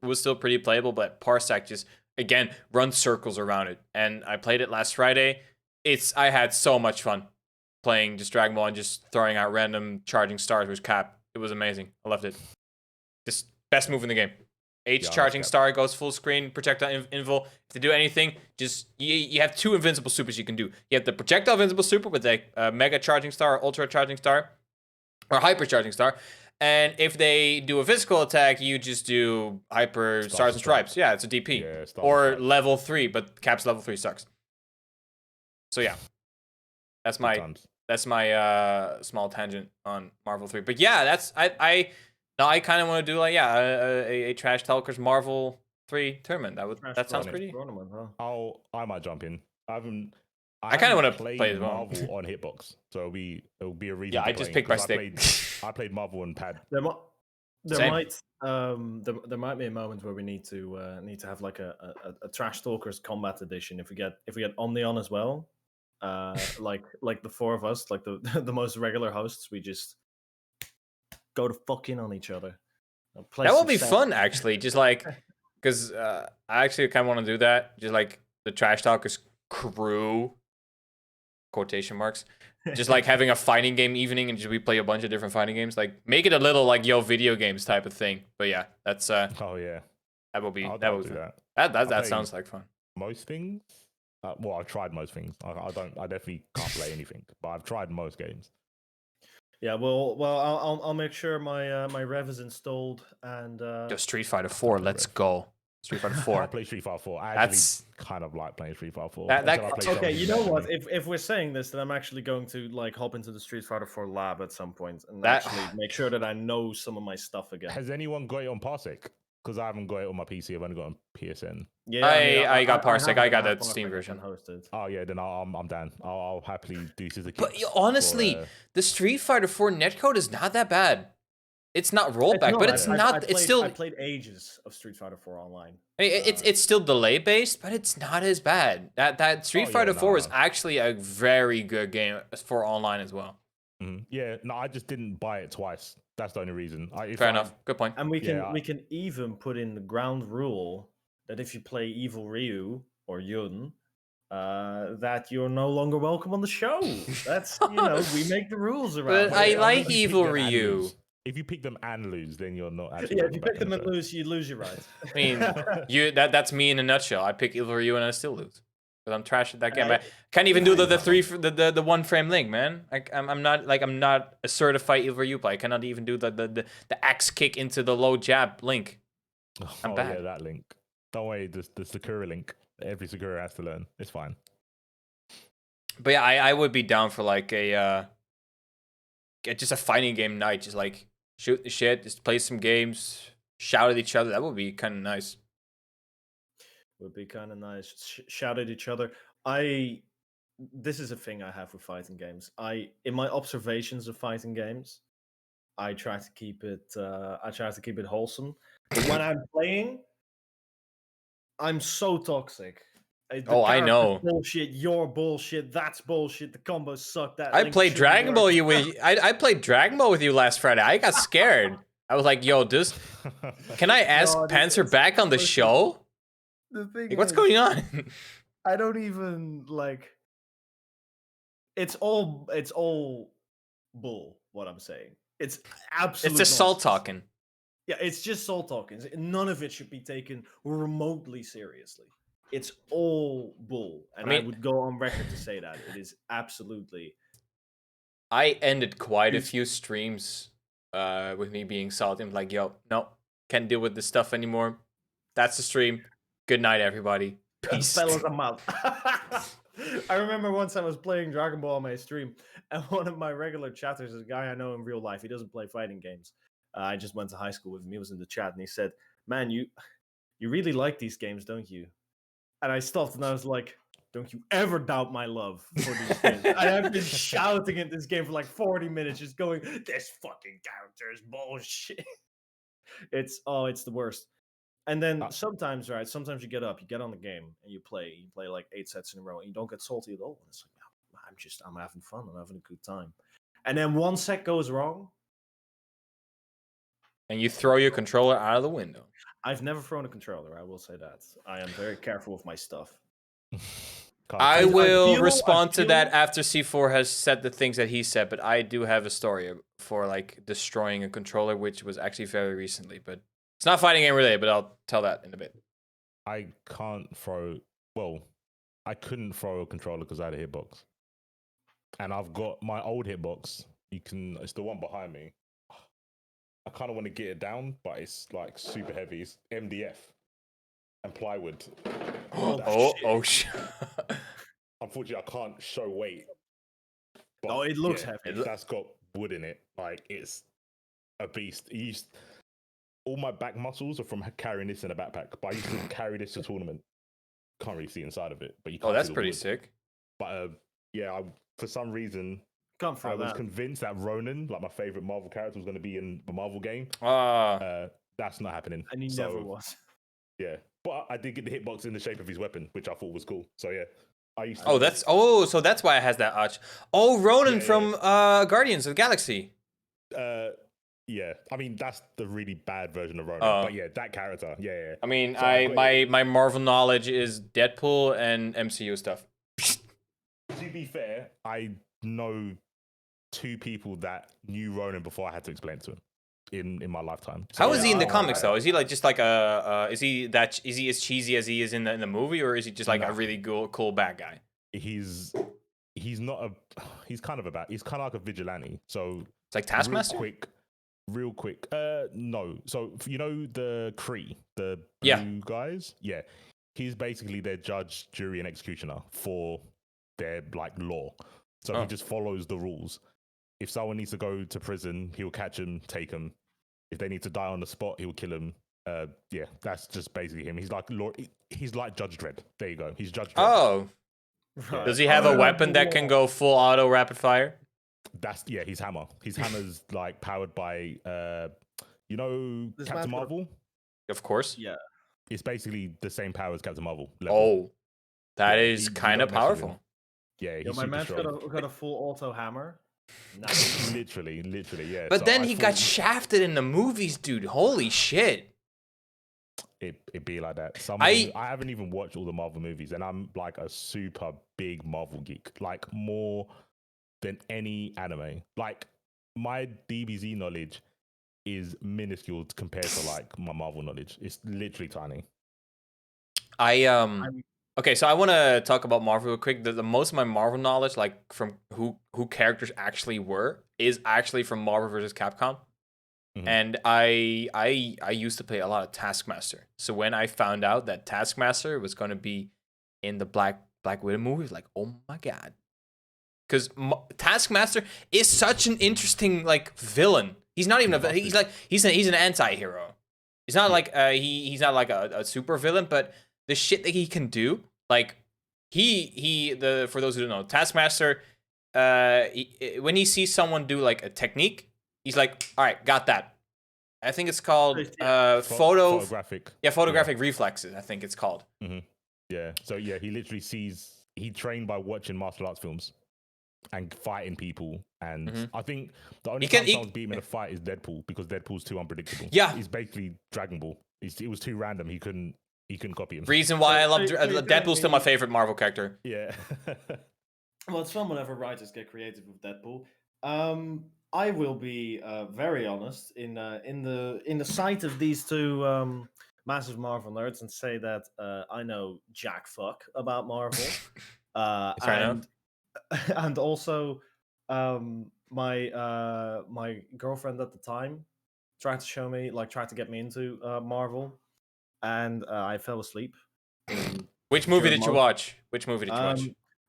S2: was still pretty playable. But Parsec just again runs circles around it. And I played it last Friday. I had so much fun playing just Dragon Ball and just throwing out random charging stars with Cap. It was amazing. I loved it. Just best move in the game. Charging star goes full screen, projectile invul. To do anything, just you have 2 invincible supers you can do. You have the projectile invincible super with a mega charging star, or ultra charging star, or hyper charging star. And if they do a physical attack, you just do hyper stars and stripes. Yeah, it's a DP. Yeah, or level 3, but Cap's level 3 sucks. So yeah, that's my small tangent on Marvel 3. But yeah, that's I kind of want to do like a Trash Talkers Marvel 3 tournament. That sounds pretty.
S3: I might jump in. I
S2: kind of want to play as well.
S3: Marvel on Hitbox, so it'll be a reason.
S2: Yeah, I just picked my stick.
S3: I played Marvel and pad.
S1: There might be a moment where we need to have like a Trash Talkers Combat Edition if we get Omni on as well. Like the 4 of us, like the most regular hosts, we just go to fucking on each other.
S2: That will be fun, actually. Just like, because I actually kind of want to do that. Just like the Trash Talkers crew, quotation marks. Just like having a fighting game evening and just we play a bunch of different fighting games. Like make it a little like video games type of thing. But yeah, that's
S3: oh yeah,
S2: that will be
S3: I'll
S2: do that sounds like fun.
S3: Most things. Well, I've tried most things. I definitely can't play anything, but I've tried most games.
S1: Yeah, well, I'll make sure my Rev is installed and
S2: Just Street Fighter 4, let's go. Street Fighter 4.
S3: I play Street Fighter 4. I actually kind of like playing Street Fighter 4.
S1: Okay, you know what? If we're saying this, then I'm actually going to like hop into the Street Fighter 4 lab at some point and actually make sure that I know some of my stuff again.
S3: Has anyone got it on Parsec? Because I haven't got it on my PC. I've only got it on PSN.
S2: Yeah, I got Parsec. I got the Steam version
S1: hosted.
S3: Oh yeah, then I'm down. I'll happily do this.
S2: But honestly, the Street Fighter 4 netcode is not that bad. It's not rollback, but it's not. It's still.
S1: I played ages of Street Fighter 4 online.
S2: It's still delay based, but it's not as bad. That Street Fighter 4 is actually a very good game for online as well.
S3: Mm-hmm. Yeah, no, I just didn't buy it twice. That's the only reason.
S2: Fair enough. Good point.
S1: And we can even put in the ground rule that if you play Evil Ryu or Yun, that you're no longer welcome on the show. That's we make the rules around.
S2: But I like Evil Ryu.
S3: If you pick them and lose, then you're not actually.
S1: Yeah, if you pick them and lose, you lose your right.
S2: I mean, that's me in a nutshell. I pick Evil Ryu and I still lose because I'm trash at that game. I can't even do the 1 frame link, man. I'm not a certified Evil Ryu player. I cannot even do the axe kick into the low jab link. I'm bad.
S3: Yeah, that link. Don't worry, the Sakura link. Every Sakura has to learn. It's fine.
S2: But yeah, I would be down for like just a fighting game night. Just like shoot the shit, just play some games, shout at each other. That would be kind of nice.
S1: Would be kind of nice. Shout at each other. This is a thing I have with fighting games. In my observations of fighting games, I try to keep it. Wholesome. But when I'm playing, I'm so toxic.
S2: I know.
S1: Bullshit. You're bullshit. That's bullshit. The combos suck.
S2: I played Dragon Ball I played Dragon Ball with you last Friday. I got scared. I was like, "Yo, can I ask Panzer back on the show?"
S1: The thing
S2: like, what's going on?
S1: I don't even like. It's all bull. What I'm saying. It's absolutely.
S2: It's just salt talking.
S1: Yeah, it's just salt talking. None of it should be taken remotely seriously. It's all bull, and I would go on record to say that it is absolutely.
S2: I ended quite a few streams with me being salty. I'm like, yo, no, can't deal with this stuff anymore. That's the stream. Good night, everybody. Peace.
S1: Fellas, I'm out. I remember once I was playing Dragon Ball on my stream, and one of my regular chatters, is a guy I know in real life. He doesn't play fighting games. I just went to high school with him. He was in the chat, and he said, "Man, you really like these games, don't you?" And I stopped, and I was like, don't you ever doubt my love for these games. I have been shouting at this game for like 40 minutes, just going, this fucking character is bullshit. It's the worst. And then sometimes you get on the game and you play like 8 sets in a row and you don't get salty at all. And it's like, I'm having fun, I'm having a good time. And then one set goes wrong.
S2: And you throw your controller out of the window.
S1: I've never thrown a controller, I will say that. I am very careful with my stuff.
S2: I will respond to that after C4 has said the things that he said, but I do have a story for like destroying a controller, which was actually very recently, but it's not fighting game related, but I'll tell that in a bit.
S3: I couldn't throw a controller because I had a hitbox. And I've got my old hitbox. It's the one behind me. I kind of want to get it down, but it's like super heavy. It's MDF and plywood.
S2: Oh shit.
S3: Unfortunately, I can't show weight.
S1: But it looks heavy.
S3: That's got wood in it. Like, it's a beast. All my back muscles are from carrying this in a backpack, but I used to carry this to tournament. Can't really see inside of it, but you can't.
S2: Oh, that's pretty sick.
S3: But for some reason, I was convinced that Ronan, like my favorite Marvel character, was going to be in the Marvel game. That's not happening.
S1: And he never was.
S3: Yeah, but I did get the hitbox in the shape of his weapon, which I thought was cool. So yeah, I used to.
S2: So that's why it has that arch. Oh, Ronan from Guardians of the Galaxy.
S3: Yeah, I mean that's the really bad version of Ronan, but yeah, that character, yeah.
S2: I mean, my Marvel knowledge is Deadpool and MCU stuff.
S3: To be fair, I know 2 people that knew Ronan before I had to explain it to him in my lifetime.
S2: So, how is he in the comics though? Is he like just like is he as cheesy as he is in the movie, or is he just like a really cool bad guy? He's
S3: kind of like a vigilante. So
S2: it's like Taskmaster.
S3: Real quick. No. So you know the Kree, the blue guys? Yeah. He's basically their judge, jury, and executioner for their like law. So he just follows the rules. If someone needs to go to prison, he'll catch him, take him. If they need to die on the spot, he'll kill him. That's just basically him. He's like Judge Dredd. There you go. He's Judge Dredd.
S2: Oh. Right. Does he have a weapon that can go full auto rapid fire?
S3: His hammer. His hammer's like powered by Captain Marvel?
S2: Of course.
S1: Yeah.
S3: It's basically the same power as Captain Marvel level.
S2: Oh. That is kind of powerful.
S3: Yeah,
S1: my man's got a full auto hammer.
S3: Nice. literally, yeah.
S2: But then he got shafted in the movies, dude. Holy shit.
S3: It be like that. I haven't even watched all the Marvel movies, and I'm like a super big Marvel geek, like more than any anime. Like my DBZ knowledge is minuscule compared to like my Marvel knowledge. It's literally tiny.
S2: Okay, so I want to talk about Marvel real quick. The most of my Marvel knowledge, like from who characters actually were, is actually from Marvel vs. Capcom. Mm-hmm. And I used to play a lot of Taskmaster. So when I found out that Taskmaster was going to be in the Black Widow movie, I was like, oh my god. Because Taskmaster is such an interesting like villain. He's not even he's an anti-hero. He's not like he's not like a super villain, but the shit that he can do, like for those who don't know, Taskmaster, when he sees someone do like a technique, he's like, all right, got that. I think it's called
S3: photographic.
S2: Yeah, photographic reflexes. I think it's called.
S3: Mm-hmm. Yeah. So yeah, he trained by watching martial arts films and fighting people. And I think the only time someone's beat him in a fight is Deadpool, because Deadpool's too unpredictable.
S2: Yeah,
S3: he's basically Dragon Ball. It was too random. He couldn't copy him.
S2: Reason why I love Deadpool's still my favorite Marvel character.
S3: Yeah.
S1: Well, it's fun whenever writers get creative with Deadpool. I will be very honest in the sight of these two massive Marvel nerds and say that I know jack fuck about Marvel. And also my girlfriend at the time tried to get me into Marvel. And I fell asleep.
S2: Which movie did you watch?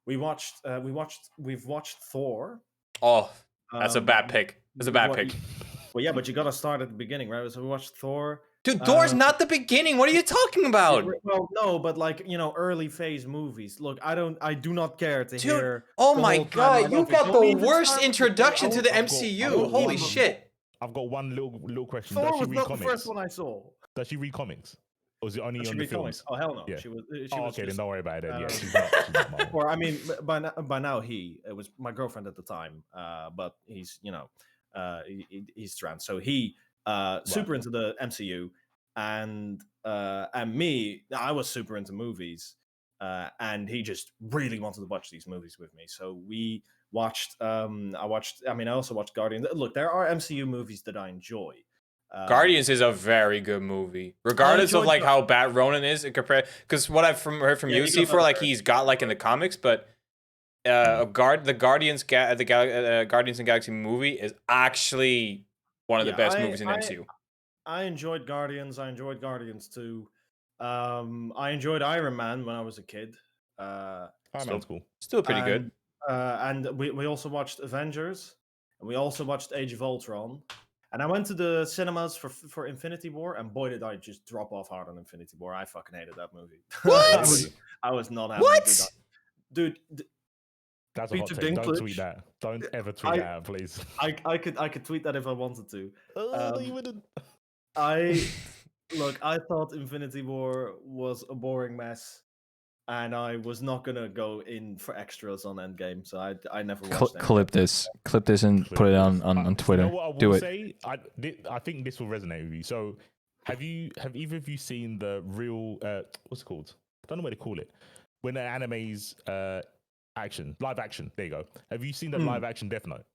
S2: We've
S1: watched Thor.
S2: Oh, that's a bad pick. That's a bad pick.
S1: Well, yeah, but you gotta start at the beginning, right? So we watched Thor.
S2: Dude, Thor's not the beginning. What are you talking about?
S1: Well, no, but like, you know, early phase movies. Look, I do not care to
S2: Dude,
S1: hear.
S2: oh
S1: the
S2: my
S1: whole time
S2: god,
S1: I
S2: you
S1: love it.
S2: got
S1: Don't
S2: the
S1: even
S2: worst
S1: start with
S2: introduction to the
S3: I've
S2: MCU. Holy shit.
S3: I've got one little question.
S1: Thor
S3: Does she
S1: was
S3: read
S1: not
S3: comics?
S1: the first one I saw.
S3: Does she read comics? Or is it only
S1: Does she
S3: on the
S1: read
S3: films?
S1: comics? Oh hell no.
S3: Yeah.
S1: She was.
S3: Okay, then don't worry about it. Then. Yeah,
S1: um,
S3: she's not Marvel.
S1: Or I mean, by now it was my girlfriend at the time. But he's, you know, he's trans, so he super into the MCU, and me, I was super into movies, and he just really wanted to watch these movies with me. So we watched. I also watched Guardians. Look, there are MCU movies that I enjoy.
S2: Guardians is a very good movie, regardless of like how bad Ronan is compared. Because what I've heard from you, C4, like he's got like in the comics, but the Guardians of the Galaxy movie is actually one of the best movies in MCU.
S1: I enjoyed Guardians. I enjoyed Guardians 2. I enjoyed Iron Man when I was a kid.
S3: Iron Man's cool.
S2: Still pretty good.
S1: And we also watched Avengers, and we also watched Age of Ultron. And I went to the cinemas for Infinity War, and boy, did I just drop off hard on Infinity War. I fucking hated that movie.
S2: What?
S1: I was not having a good time. Dude.
S3: That's a hot take. Don't tweet that. Don't ever tweet that out, please.
S1: I could tweet that if I wanted to.
S3: No, you wouldn't.
S1: I thought Infinity War was a boring mess, and I was not gonna go in for extras on Endgame, so I never watched.
S4: Clip this, and put it on Twitter.
S3: You know what I will
S4: Do it.
S3: say? I think this will resonate with you. So, have either of you seen the real what's it called? I don't know what to call it. When the anime's live action. There you go. Have you seen the live action Death Note?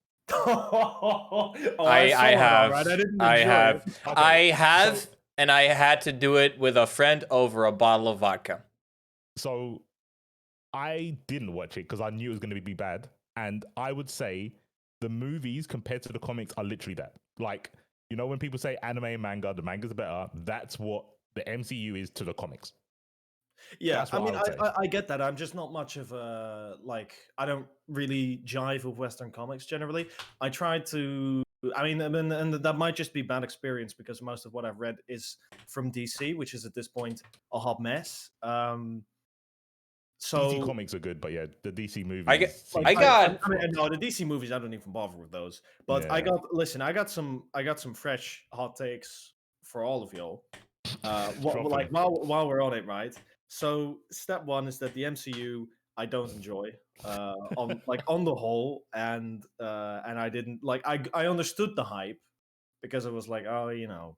S2: I have. I have,
S3: So,
S2: and I had to do it with a friend over a bottle of vodka.
S3: So I didn't watch it because I knew it was going to be bad. And I would say the movies compared to the comics are literally that. Like, you know, when people say anime and manga, the manga's better. That's what the MCU is to the comics.
S1: Yeah, I mean, I get that. I'm just not much of a, like, I don't really jive with Western comics generally. I try to, and that might just be bad experience because most of what I've read is from DC, which is at this point a hot mess. So
S3: DC comics are good, but yeah, the DC movies.
S1: no, the DC movies, I don't even bother with those. But yeah. I got some fresh hot takes for all of y'all. While we're on it, right? So step one is that the MCU I don't enjoy on the whole, and I didn't like. I understood the hype because it was like, oh, you know,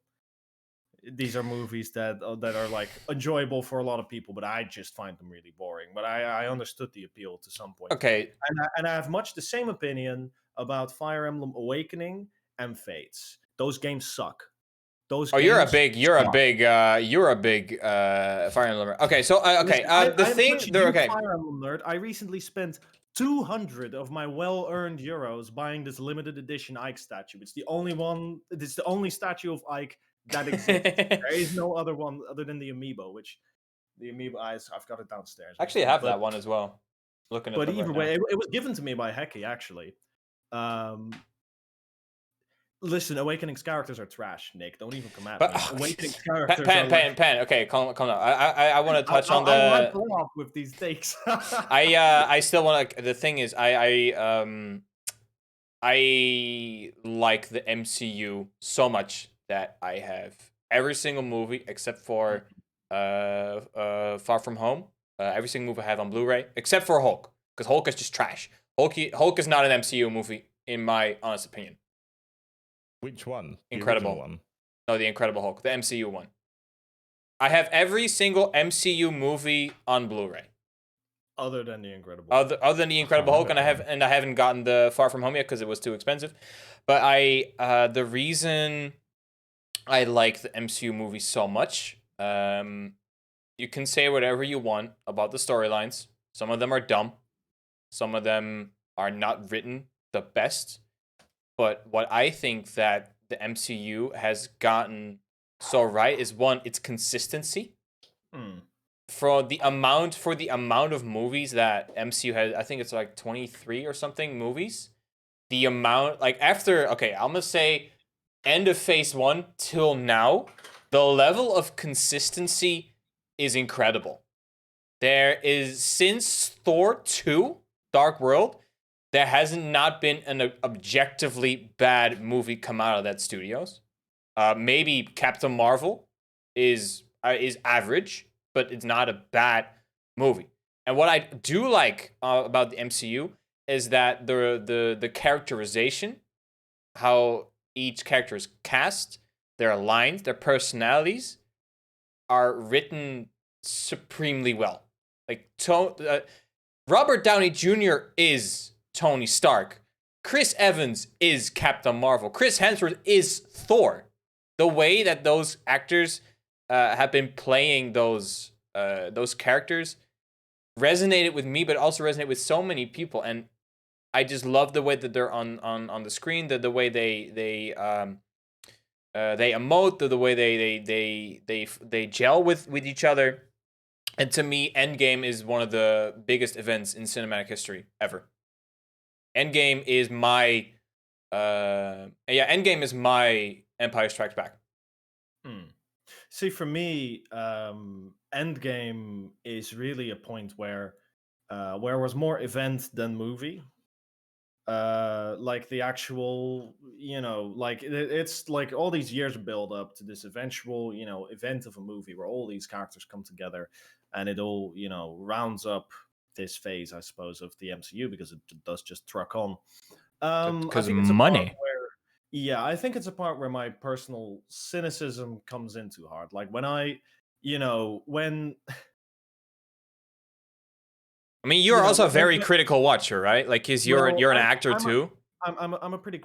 S1: these are movies that are like enjoyable for a lot of people, but I just find them really boring. But I understood the appeal to some point.
S2: Okay,
S1: and I have much the same opinion about Fire Emblem Awakening and Fates. Those games suck.
S2: You're a big Fire Emblem. Okay, so okay,
S1: Fire Emblem nerd. I recently spent 200 of my well-earned euros buying this limited edition Ike statue. It's the only one. It's the only statue of Ike that exists. There is no other one other than the amiibo. Which the amiibo, I've got it downstairs.
S2: Actually, I have that one as well. Looking at.
S1: But either way, it was given to me by Hecky actually. Listen, Awakening's characters are trash, Nick. Don't even come at me. Awakening's characters
S2: Pan. Okay, calm down. I want to touch on the.
S1: I'll wipe off with these takes.
S2: I still want to. The thing is, I like the MCU so much that I have every single movie except for Far From Home. Every single movie I have on Blu-ray except for Hulk, because Hulk is just trash. Hulk is not an MCU movie in my honest opinion.
S3: Which one?
S2: Incredible one. No, the Incredible Hulk, the MCU one. I have every single MCU movie on Blu-ray.
S1: Other than the Incredible.
S2: Other than the Incredible Hulk, and I haven't gotten the Far From Home yet because it was too expensive. But the reason I like the MCU movie so much, you can say whatever you want about the storylines. Some of them are dumb. Some of them are not written the best. But what I think that the MCU has gotten so right is, one, its consistency. For the amount of movies that MCU has, I think it's like 23 or something movies. The amount, like after, okay, I'm gonna say end of phase 1 till now, the level of consistency is incredible. There is, since Thor 2, Dark World, there hasn't not been an objectively bad movie come out of that studios. Maybe Captain Marvel is average, but it's not a bad movie. And what I do like about the MCU is that the characterization, how each character is cast, their lines, their personalities are written supremely well. Like Robert Downey Jr. is Tony Stark. Chris Evans is Captain Marvel. Chris Hemsworth is Thor. The way that those actors have been playing those characters resonated with me, but also resonated with so many people. And I just love the way that they're on the screen, the way they emote, the way they gel with each other. And to me, Endgame is one of the biggest events in cinematic history ever. Endgame is my Endgame is my Empire Strikes Back.
S1: See, for me, Endgame is really a point where it was more event than movie. Like the actual, like it's like all these years build up to this eventual, event of a movie where all these characters come together, and it all, rounds up this phase, I suppose, of the MCU, because it does just truck on.
S4: Because
S1: I think it's
S4: money.
S1: yeah, I think it's a part where my personal cynicism comes in too hard. Like when when
S2: I mean, you're also a very critical watcher, right? Like, you're an actor too.
S1: I'm a pretty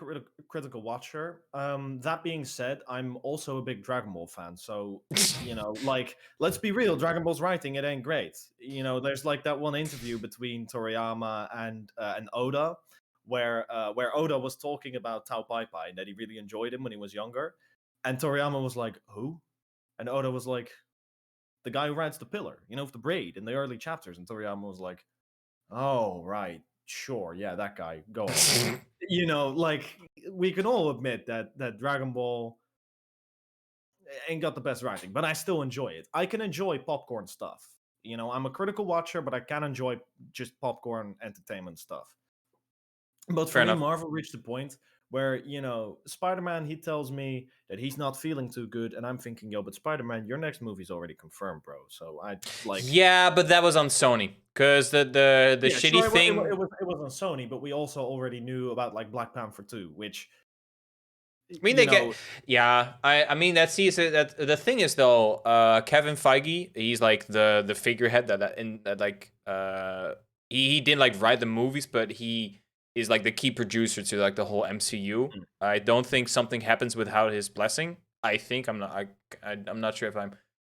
S1: critical watcher. That being said, I'm also a big Dragon Ball fan. So, like, let's be real, Dragon Ball's writing, it ain't great. There's like that one interview between Toriyama and Oda, where Oda was talking about Tao Pai Pai and that he really enjoyed him when he was younger, and Toriyama was like, "Who?" And Oda was like, "The guy who writes the Pillar, with the braid in the early chapters." And Toriyama was like, "Oh, right. Sure. Yeah, that guy. Go on." Like, we can all admit that Dragon Ball ain't got the best writing, but I still enjoy it. I can enjoy popcorn stuff. I'm a critical watcher, but I can enjoy just popcorn entertainment stuff. But for
S2: Fair
S1: me,
S2: enough.
S1: Marvel reached a point where, Spider-Man, he tells me that he's not feeling too good, and I'm thinking, yo, but Spider-Man, your next movie's already confirmed, bro. So I like.
S2: Yeah, but that was on Sony, because the shitty
S1: sure,
S2: thing.
S1: It was on Sony, but we also already knew about like Black Panther 2, which.
S2: I mean, I mean, that the thing is though, Kevin Feige, he's like the figurehead he didn't like write the movies, but he is like the key producer to like the whole MCU. I don't think something happens without his blessing. I think I'm not sure if I'm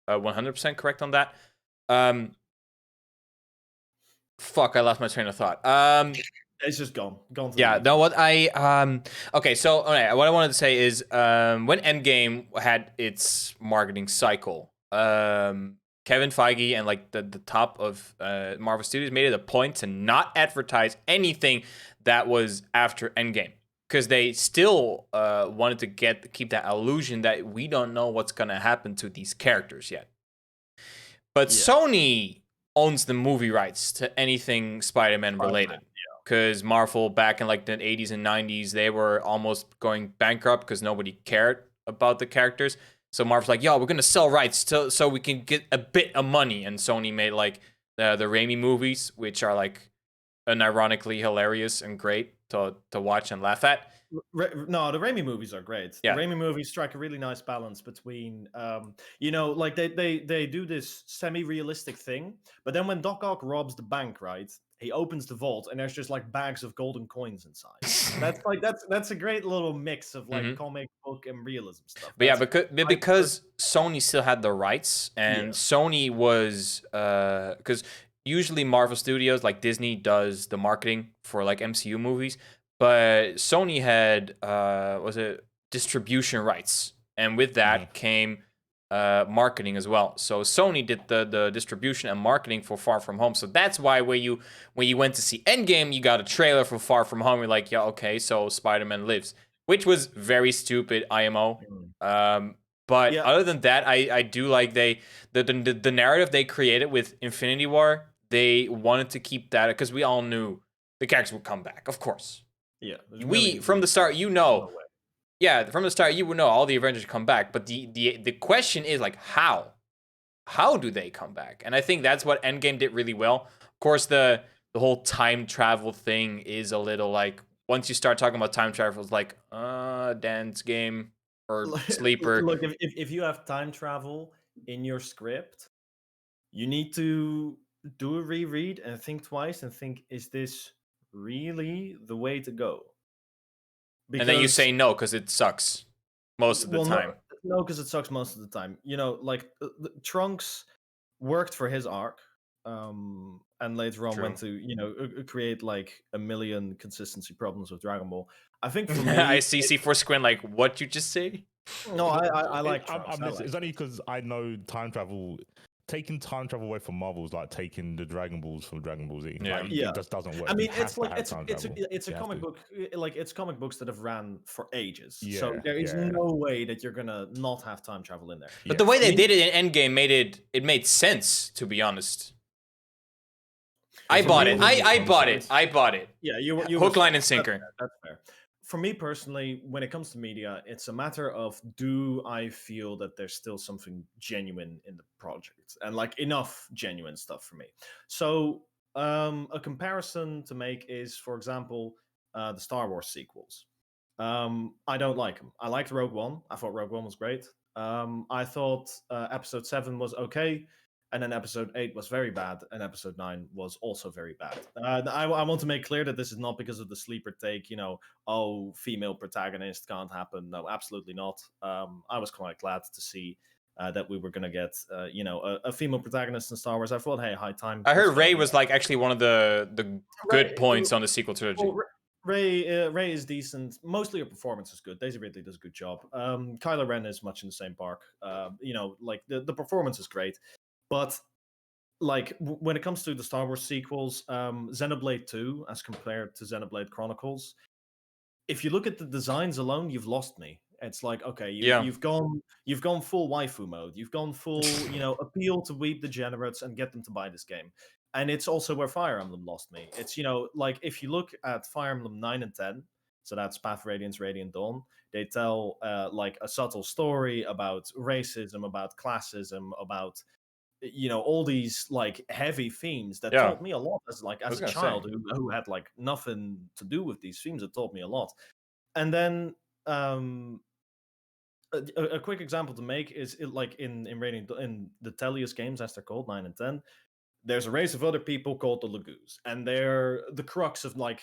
S2: 100% correct on that. Fuck, I lost my train of thought.
S1: It's just gone.
S2: Yeah, no, what okay, so what I wanted to say is when Endgame had its marketing cycle, Kevin Feige and like the top of Marvel Studios made it a point to not advertise anything that was after Endgame, because they still wanted to keep that illusion that we don't know what's gonna happen to these characters yet. But Sony owns the movie rights to anything Spider-Man related. Because Marvel, back in like the 80s and 90s, they were almost going bankrupt because nobody cared about the characters. So Marvel's like, yo, we're going to sell rights so we can get a bit of money. And Sony made like the Raimi movies, which are like unironically hilarious and great to watch and laugh at.
S1: No, the Raimi movies are great.
S2: Yeah.
S1: The Raimi movies strike a really nice balance between, like they do this semi-realistic thing, but then when Doc Ock robs the bank, right, he opens the vault and there's just like bags of golden coins inside. That's a great little mix of like comic book and realism stuff.
S2: But because Sony still had the rights, and Sony was because usually Marvel Studios, like Disney, does the marketing for like MCU movies. But Sony had distribution rights, and with that came marketing as well. So Sony did the distribution and marketing for Far From Home. So that's why when you went to see Endgame, you got a trailer for Far From Home. You're like, yeah, okay, so Spider-Man lives, which was very stupid IMO. But other than that, I do like the narrative they created with Infinity War. They wanted to keep that because we all knew the characters would come back, of course.
S1: Yeah,
S2: From the start, from the start, you would know all the Avengers come back. But the question is like how? How do they come back? And I think that's what Endgame did really well. Of course, the whole time travel thing is a little like once you start talking about time travel, it's like dance game or sleeper.
S1: Look, if you have time travel in your script, you need to do a reread and think twice and think, is this really the way to go?
S2: And then you say no because it sucks most of the time.
S1: No, because it sucks most of the time. You know, like Trunks worked for his arc, and later on went to create like a million consistency problems with Dragon Ball. I think for me,
S2: I see C4 Squint like, what you just say?
S1: No, I like Trunks.
S3: It's only because I know time travel. Taking time travel away from Marvel is like taking the Dragon Balls from Dragon Ball Z.
S2: Yeah,
S3: it just doesn't work.
S1: I mean, it's like it's a comic book. Like it's comic books that have ran for ages.
S3: Yeah,
S1: so there is no way that you're gonna not have time travel in there.
S2: But the way they did it in Endgame made sense. To be honest, I bought it. I bought it.
S1: Yeah, you
S2: hook, line, and sinker.
S1: That's fair. For me personally, when it comes to media, it's a matter of, do I feel that there's still something genuine in the project and like enough genuine stuff for me? So a comparison to make is, for example, the Star Wars sequels. I don't like them. I liked Rogue One. I thought Rogue One was great. I thought Episode 7 was okay. And then Episode 8 was very bad, and Episode 9 was also very bad. I want to make clear that this is not because of the sleeper take, female protagonist can't happen. No, absolutely not. I was quite glad to see that we were going to get, a female protagonist in Star Wars. I thought, hey, high time.
S2: I heard Rey was like actually one of the good points on the sequel trilogy.
S1: Well, Rey is decent. Mostly her performance is good. Daisy Ridley does a good job. Kylo Ren is much in the same park. Like the performance is great. But like when it comes to the Star Wars sequels, Xenoblade 2 as compared to Xenoblade Chronicles, if you look at the designs alone, you've lost me. It's like, okay, you've gone full waifu mode. You've gone full, appeal to weeb degenerates and get them to buy this game. And it's also where Fire Emblem lost me. It's, like if you look at Fire Emblem 9 and 10, so that's Path of Radiance, Radiant Dawn, they tell like a subtle story about racism, about classism, about all these like heavy themes that taught me a lot as a child who had like nothing to do with these themes. It taught me a lot. And then a quick example to make is like in the Tellius games, as they're called, 9 and 10, there's a race of other people called the Lagoos, and they're the crux of like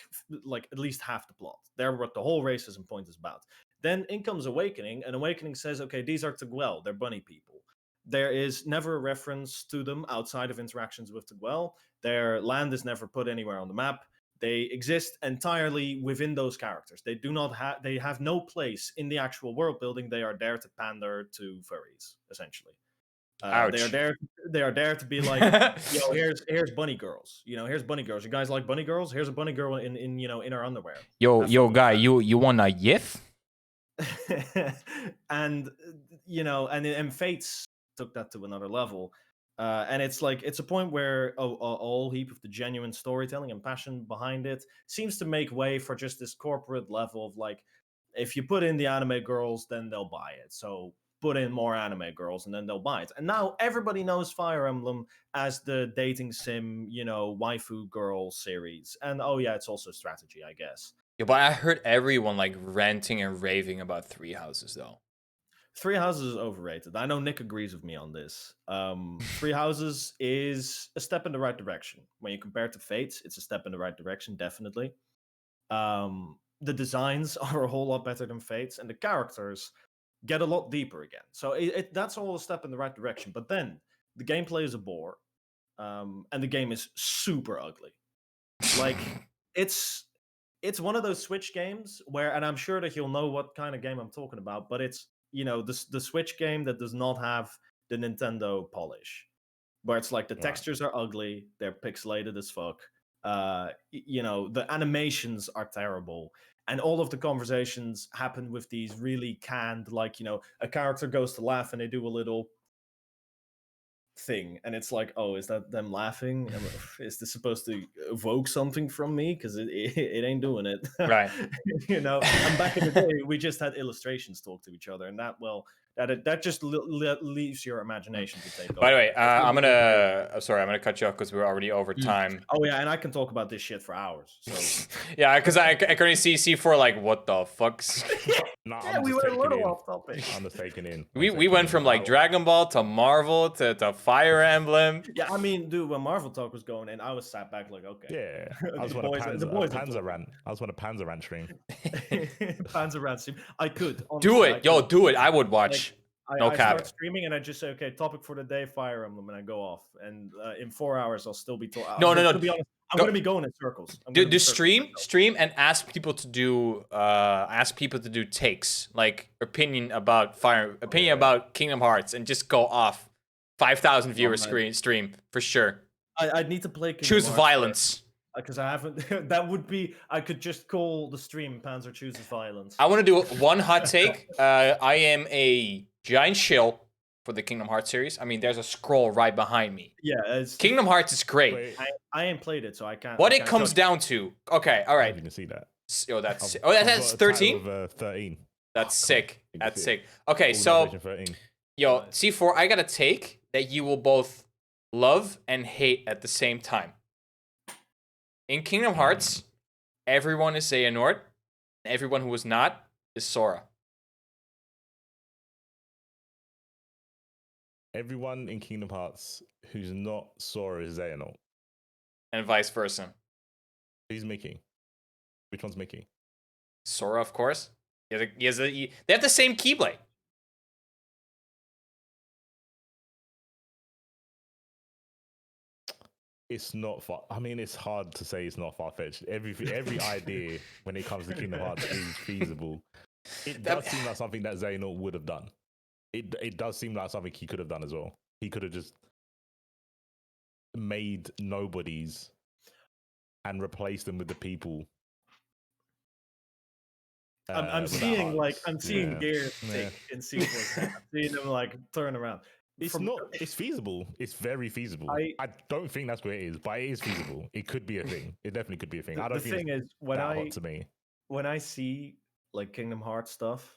S1: at least half the plot. They're what the whole racism point is about. Then in comes Awakening, and Awakening says, okay, these are Tiguel, they're bunny people. There is never a reference to them outside of interactions with Tiguel. Their land is never put anywhere on the map. They exist entirely within those characters. They do not have. They have no place in the actual world building. They are there to pander to furries, essentially. They are there to be like, here's bunny girls. Here's bunny girls. You guys like bunny girls? Here's a bunny girl in her underwear.
S4: Yo, guy, you want a yiff?
S1: And and Fates took that to another level. And it's like, it's a point where a whole heap of the genuine storytelling and passion behind it seems to make way for just this corporate level of like, if you put in the anime girls, then they'll buy it. So put in more anime girls and then they'll buy it. And now everybody knows Fire Emblem as the dating sim, waifu girl series. And it's also strategy, I guess.
S2: Yeah, but I heard everyone like ranting and raving about Three Houses though.
S1: Three Houses is overrated. I know Nick agrees with me on this. Three Houses is a step in the right direction. When you compare it to Fates, it's a step in the right direction, definitely. The designs are a whole lot better than Fates, and the characters get a lot deeper again. So that's all a step in the right direction. But then the gameplay is a bore, and the game is super ugly. Like it's one of those Switch games where, and I'm sure that you'll know what kind of game I'm talking about, but it's the Switch game that does not have the Nintendo polish, where it's like the textures are ugly, they're pixelated as fuck. You know, the animations are terrible. And all of the conversations happen with these really canned, like, you know, a character goes to laugh and they do a little thing, and it's like, oh, is that them laughing? Is this supposed to evoke something from me? Because it ain't doing it.
S2: Right.
S1: You know, and back in the day we just had illustrations talk to each other, and that just leaves your imagination to take over.
S2: By the way, sorry, I'm gonna cut you off because we're already over time.
S1: Oh yeah, and I can talk about this shit for hours. So
S2: Yeah, because I currently see C4 like, what the fuck's...
S3: No,
S1: yeah, we were a little off topic.
S3: I'm just taking in.
S2: We went from like Dragon Ball to Marvel to Fire Emblem.
S1: Yeah, I mean, dude, when Marvel talk was going in, I was sat back like, okay.
S3: Yeah, I just want a PanZerPan. I just want a PanZerPan stream.
S1: PanZerPan stream. I could.
S2: Do
S1: honestly,
S2: it, yo, do it. I would watch.
S1: Like,
S2: No
S1: I
S2: cap.
S1: start streaming and I just say, okay, topic for the day, Fire Emblem, and I go off. And in 4 hours, I'll still be talking.
S2: No.
S1: To be honest, I'm going to be going in circles.
S2: Do stream, and ask people to do takes, like opinion about about Kingdom Hearts, and just go off. 5,000 viewer stream for sure.
S1: I'd need to play Kingdom
S2: Choose
S1: Hearts
S2: violence.
S1: because I haven't. That would be. I could just call the stream Panzer chooses violence.
S2: I want to do one hot take. I am a giant shill for the Kingdom Hearts series. I mean, there's a scroll right behind me.
S1: Yeah,
S2: Kingdom Hearts is great.
S3: Wait,
S1: I ain't played it, so I can't.
S2: What it comes down to. Okay, all right.
S3: You can see that.
S2: That's 13.
S3: 13.
S2: That's sick.
S3: You can
S2: That's
S3: see it.
S2: sick. Okay, so
S3: Organization 13.
S2: yo, C4, I got a take that you will both love and hate at the same time. In Kingdom Hearts, everyone is Xehanort, and everyone who is not is Sora.
S3: Everyone in Kingdom Hearts who's not Sora is Xehanort.
S2: And vice versa.
S3: Who's Mickey? Which one's Mickey?
S2: Sora, of course. They have the same Keyblade.
S3: It's not far. I mean, it's hard to say it's not far fetched. Every idea when it comes to Kingdom Hearts is feasible. It does seem like something that Xehanort would have done. It does seem like something he could have done as well. He could have just made nobodies and replaced them with the people.
S1: I'm seeing gears in sequels. I'm seeing them like turn around.
S3: It's feasible. It's very feasible. I don't think that's what it is, but it is feasible. It could be a thing. It definitely could be a thing. I don't think
S1: the thing is,
S3: hot to me.
S1: When I see like Kingdom Hearts stuff,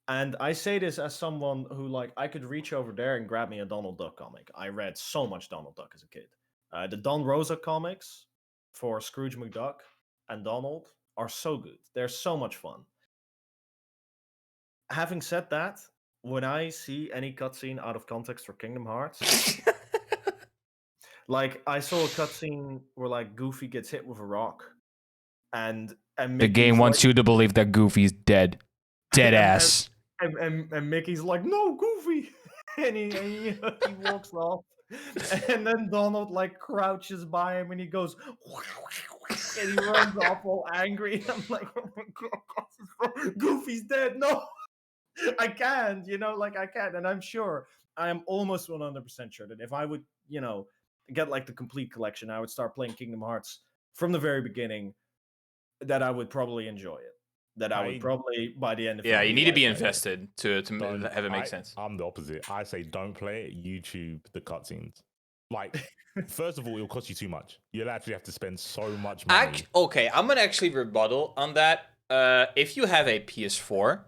S1: and I say this as someone who like I could reach over there and grab me a Donald Duck comic. I read so much Donald Duck as a kid. The Don Rosa comics for Scrooge McDuck and Donald are so good. They're so much fun. Having said that, when I see any cutscene out of context for Kingdom Hearts, like I saw a cutscene where like Goofy gets hit with a rock, and
S4: the game wants you to believe that Goofy's dead, ass.
S1: And Mickey's like, "No, Goofy," and he walks off, and then Donald like crouches by him and he goes, and he runs off all angry. I'm like, "Oh my god, Goofy's dead!" No. I can't, I can't. And I'm sure, I am almost 100% sure that if I would, get like the complete collection, I would start playing Kingdom Hearts from the very beginning, that I would probably enjoy it. That I would probably, by the end of it.
S2: Yeah, you need to be invested to have it make sense.
S3: I'm the opposite. I say don't play it, YouTube the cutscenes. Like, first of all, it'll cost you too much. You'll actually have to spend so much money.
S2: Okay, I'm going to actually rebuttal on that. If you have a PS4,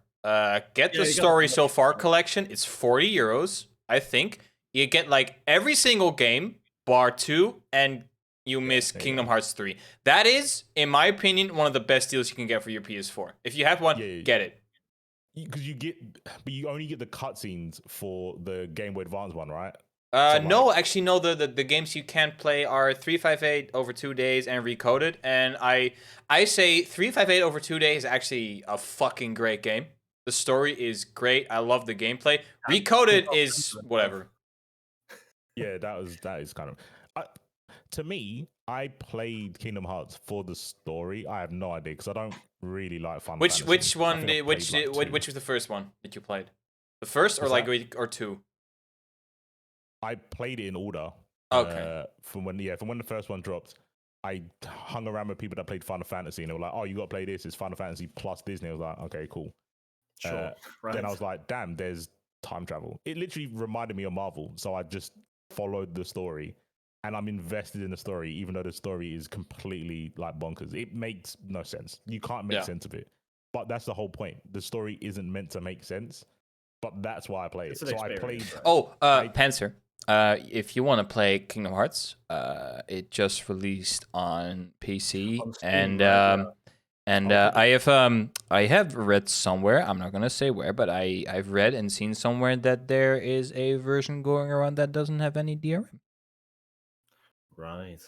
S2: get the Story So Far collection. It's 40 euros, I think. You get like every single game, bar 2, and you miss Kingdom Hearts 3. That is, in my opinion, one of the best deals you can get for your PS4. If you have one, get it.
S3: Because you only get the cutscenes for the Game Boy Advance one, right?
S2: No, actually, no. The games you can't play are 358 over 2 days and Recoded. And I say 358 over 2 days is actually a fucking great game. The story is great. I love the gameplay. Recoded is whatever.
S3: Yeah, that is kind of. To me, I played Kingdom Hearts for the story. I have no idea because I don't really like Final Fantasy.
S2: Which was the first one that you played? The first or or 2?
S3: I played it in order.
S2: Okay.
S3: From when the first one dropped, I hung around with people that played Final Fantasy, and they were like, "Oh, you got to play this. It's Final Fantasy plus Disney." I was like, "Okay, cool."
S1: Sure. Right.
S3: Then I was like, "Damn, there's time travel." It literally reminded me of Marvel, so I just followed the story, and I'm invested in the story, even though the story is completely like bonkers. It makes no sense. You can't make sense of it. But that's the whole point. The story isn't meant to make sense, but that's why I play it. So I played.
S1: Right?
S2: Oh, Panzer. If you want to play Kingdom Hearts, it just released on PC,
S1: On Steam,
S2: and
S1: right?
S2: I have read somewhere. I'm not gonna say where, but I've read and seen somewhere that there is a version going around that doesn't have any DRM.
S1: Right.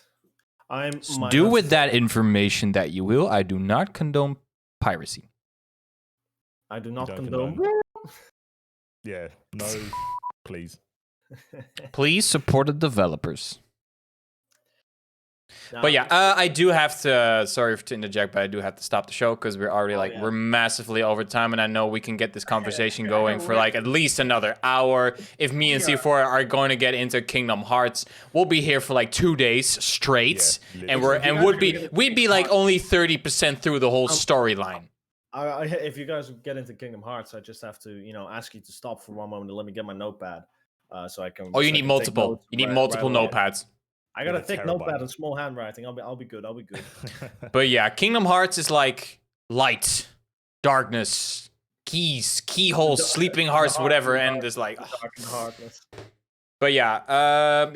S2: Do with that information that you will. I do not condone piracy.
S1: I do not
S3: condone.
S1: condone.
S3: Yeah, no, please.
S2: Please support the developers.
S1: Now,
S2: But yeah, I do have to. Sorry to interject, but I do have to stop the show because we're already we're massively over time, and I know we can get this conversation going for like at least another hour. If me and C4 are going to get into Kingdom Hearts, we'll be here for like 2 days straight, and we'd be like only 30% through the whole storyline.
S1: If you guys get into Kingdom Hearts, I just have to, ask you to stop for one moment and let me get my notepad, so I can.
S2: Oh, you need multiple. You need multiple notepads.
S1: I got a thick notepad and small handwriting. I'll be good.
S2: But yeah, Kingdom Hearts is like light, darkness, keys, keyholes, sleeping hearts, whatever, and there's like.
S1: Dark and heartless.
S2: But yeah, I'm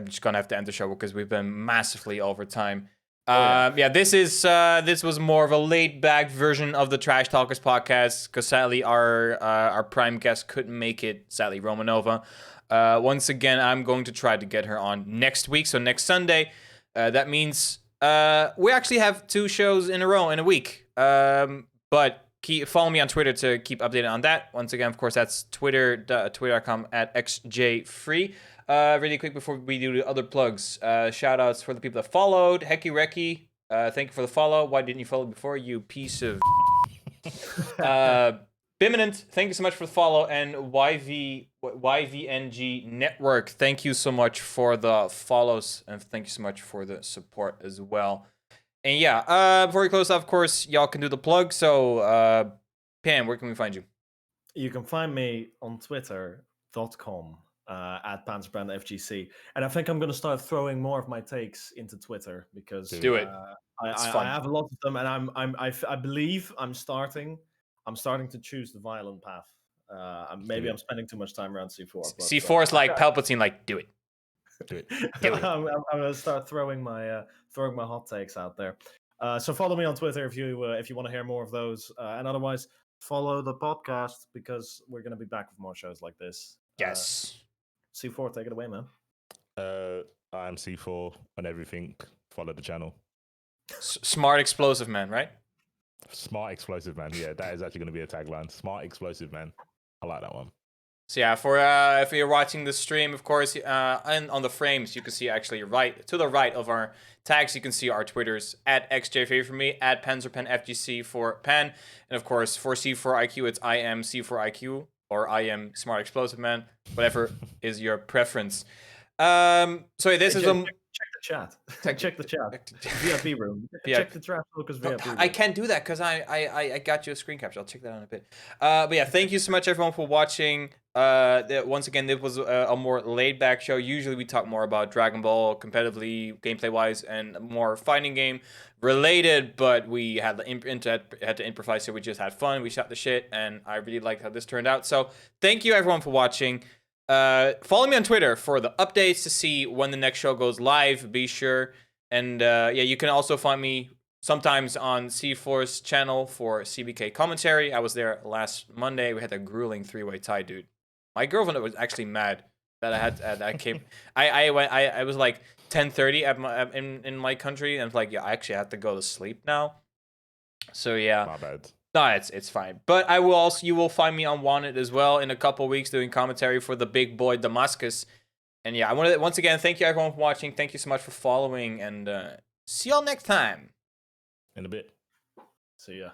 S2: just gonna have to end the show because we've been massively over time. This was more of a laid back version of the Trash Talkers podcast because sadly our prime guest couldn't make it. Sadly, Romanova. Once again, I'm going to try to get her on next week. So next Sunday, that means we actually have 2 shows in a row in a week. But follow me on Twitter to keep updated on that. Once again, of course, that's twitter.com @xjfree. Really quick before we do the other plugs, shout outs for the people that followed. Hecky Recky, thank you for the follow. Why didn't you follow before, you piece of... Biminent, thank you so much for the follow, and YVNG Network, thank you so much for the follows, and thank you so much for the support as well. And yeah, before we close off, of course, y'all can do the plug. So, Pan, where can we find you?
S1: You can find me on twitter.com @PanZerPan and I think I'm going to start throwing more of my takes into Twitter because
S2: do it.
S1: I have a lot of them, and I believe I'm starting to choose the violent path. Maybe I'm spending too much time around C4. But,
S2: C4 is like Palpatine, like do it.
S3: Do it.
S1: I'm going to start throwing my hot takes out there. So follow me on Twitter if you want to hear more of those, and otherwise follow the podcast because we're going to be back with more shows like this.
S2: Yes.
S1: C4, take it away, man.
S3: I'm C4 on everything. Follow the channel.
S2: Smart explosive man, right?
S3: Smart explosive man. Yeah, that is actually going to be a tagline. Smart explosive man. I like that one.
S2: So yeah, for if you're watching the stream, of course, and on the frames, you can see actually to the right of our tags, you can see our Twitters @xjfree for me, @PanZerPanFGC for Pan, and of course for C4IQ, it's I am C4IQ or I am Smart Explosive Man, whatever is your preference. So this is
S1: check the chat. Check the chat. VIP room.
S2: Yeah.
S1: Check the Trash Talkers VIP room.
S2: I can't do that because I got you a screen capture. I'll check that out in a bit. But yeah, thank you so much everyone for watching. Once again, this was a more laid back show. Usually we talk more about Dragon Ball competitively, gameplay wise, and more fighting game related. But we had to improvise, so we just had fun. We shot the shit, and I really liked how this turned out. So thank you everyone for watching. Follow me on Twitter for the updates to see when the next show goes live. Be sure. And you can also find me sometimes on C4's channel for CBK commentary. I was there last Monday. We had a grueling 3-way tie, dude. My girlfriend was actually mad that I came. I was like 10:30 in my country, and like I actually had to go to sleep now. So yeah.
S3: My bad.
S2: No, it's fine. But you will find me on Wanted as well in a couple weeks doing commentary for the big boy Damascus. And yeah, I want to once again thank you everyone for watching. Thank you so much for following, and see y'all next time.
S3: In a bit.
S1: See ya.